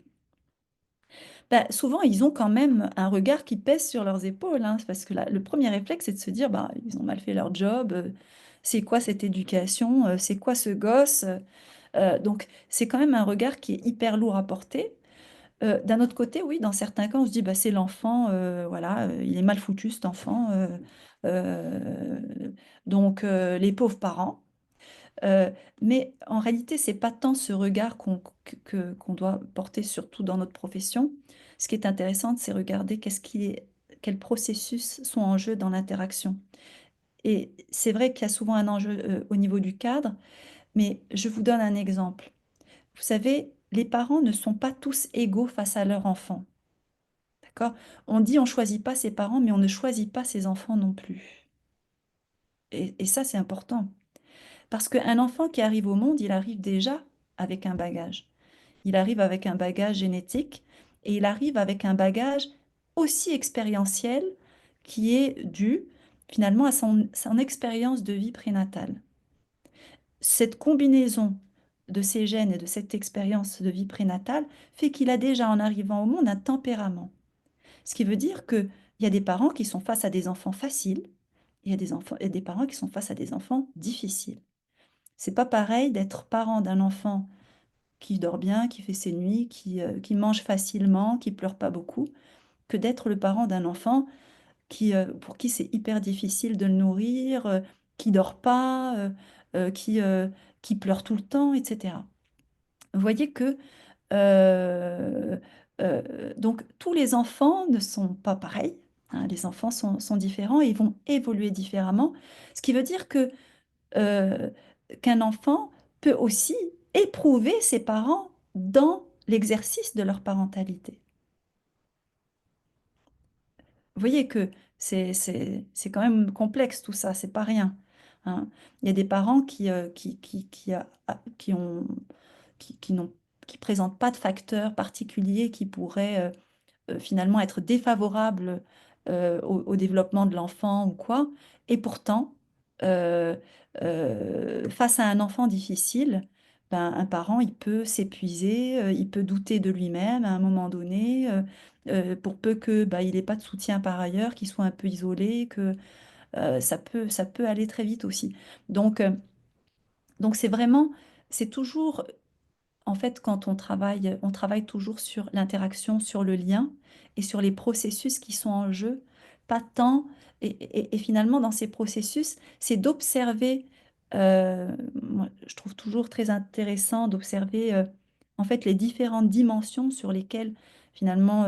ben, souvent ils ont quand même un regard qui pèse sur leurs épaules, hein, parce que le premier réflexe, c'est de se dire, bah, ils ont mal fait leur job, c'est quoi cette éducation, c'est quoi ce gosse? Donc c'est quand même un regard qui est hyper lourd à porter. D'un autre côté, oui, dans certains cas, on se dit, bah, c'est l'enfant, voilà, il est mal foutu cet enfant. Euh, donc, les pauvres parents. Euh, mais en réalité, c'est pas tant ce regard qu'on doit porter, surtout dans notre profession. Ce qui est intéressant, c'est regarder quels processus sont en jeu dans l'interaction. Et c'est vrai qu'il y a souvent un enjeu au niveau du cadre, mais je vous donne un exemple. Vous savez, les parents ne sont pas tous égaux face à leur enfant. D'accord? On dit on choisit pas ses parents, mais on ne choisit pas ses enfants non plus. Et ça, c'est important. Parce qu'un enfant qui arrive au monde, il arrive déjà avec un bagage. Il arrive avec un bagage génétique et il arrive avec un bagage aussi expérientiel qui est dû finalement à son expérience de vie prénatale. Cette combinaison de ces gènes et de cette expérience de vie prénatale fait qu'il a déjà en arrivant au monde un tempérament. Ce qui veut dire qu'il y a des parents qui sont face à des enfants faciles, et il y a des parents qui sont face à des enfants difficiles. C'est pas pareil d'être parent d'un enfant qui dort bien, qui fait ses nuits, qui mange facilement, qui pleure pas beaucoup, que d'être le parent d'un enfant pour qui c'est hyper difficile de le nourrir, qui dort pas, euh, qui, euh, qui pleure tout le temps, etc. Vous voyez que euh, donc tous les enfants ne sont pas pareils, hein. Les enfants sont différents et ils vont évoluer différemment. Ce qui veut dire euh, qu'un enfant peut aussi éprouver ses parents dans l'exercice de leur parentalité. Vous voyez que c'est quand même complexe tout ça, c'est pas rien, hein. Il y a des parents qui n'ont, qui présentent pas de facteurs particuliers qui pourraient finalement être défavorable au développement de l'enfant ou quoi. Et pourtant, euh, face à un enfant difficile, ben, un parent, il peut s'épuiser, il peut douter de lui-même à un moment donné, pour peu que il n'ait pas de soutien par ailleurs, qu'il soit un peu isolé, que ça peut aller très vite aussi. Donc, euh, donc c'est toujours en fait, quand on travaille toujours sur l'interaction, sur le lien et sur les processus qui sont en jeu, pas tant. Et finalement, dans ces processus, c'est d'observer, moi, je trouve toujours très intéressant d'observer en fait les différentes dimensions sur lesquelles finalement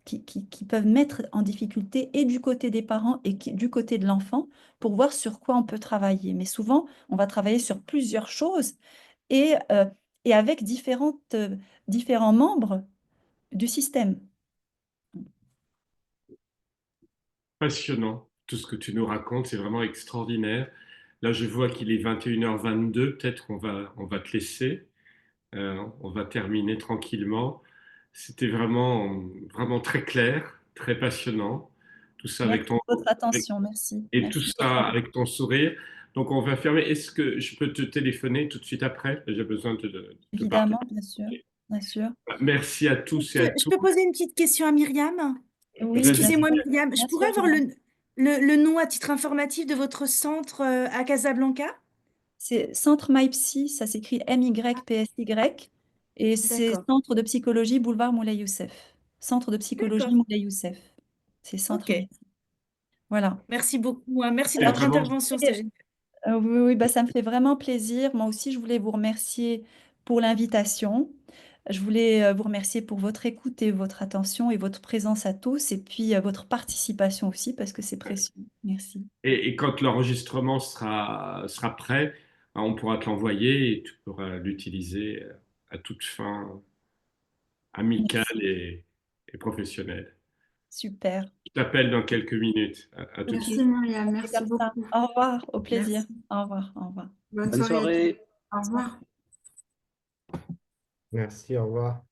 qui peuvent mettre en difficulté et du côté des parents et du côté de l'enfant pour voir sur quoi on peut travailler. Mais souvent, on va travailler sur plusieurs choses et, euh, et avec différents membres du système. Passionnant. Tout ce que tu nous racontes, c'est vraiment extraordinaire. Là, je vois qu'il est 21h22. Peut-être on va te laisser. On va terminer tranquillement. C'était vraiment très clair, très passionnant. Tout ça Merci de votre attention. Merci. et tout Merci de votre ça avec ton sourire. Donc, on va fermer. Est-ce que je peux te téléphoner tout de suite après? J'ai besoin de partir. évidemment, bien sûr, bien sûr. Merci à tous et à Je toutes. peux poser une petite question à Myriam? Oui, bien Vas-y. Excusez-moi, sûr, Myriam, je bien pourrais sûr, avoir Jeanne. le nom à titre informatif de votre centre à Casablanca? C'est Centre MyPsy, ça s'écrit MYPSY, et c'est D'accord. Centre de psychologie Boulevard Moulay Youssef. Centre de psychologie D'accord. Moulay Youssef. C'est Centre Ok. MyPsy. Voilà. Merci beaucoup, hein. Merci de C'est Alors, votre vraiment intervention. C'était génial. Oui, oui, bah, ça me fait vraiment plaisir. Moi aussi, je voulais vous remercier pour l'invitation. Je voulais vous remercier pour votre écoute et votre attention et votre présence à tous, et puis votre participation aussi, parce que c'est précieux. Merci. et quand l'enregistrement sera prêt, on pourra te l'envoyer et tu pourras l'utiliser à toute fin amicale Merci. et professionnelle. Super. Je t'appelle dans quelques minutes. À tout de suite. Merci Myriam, C'est merci comme ça. beaucoup. Au revoir, au plaisir. Merci. Au revoir, au revoir. Bonne Bonne soirée à tous. soirée. Au revoir. Merci, au revoir.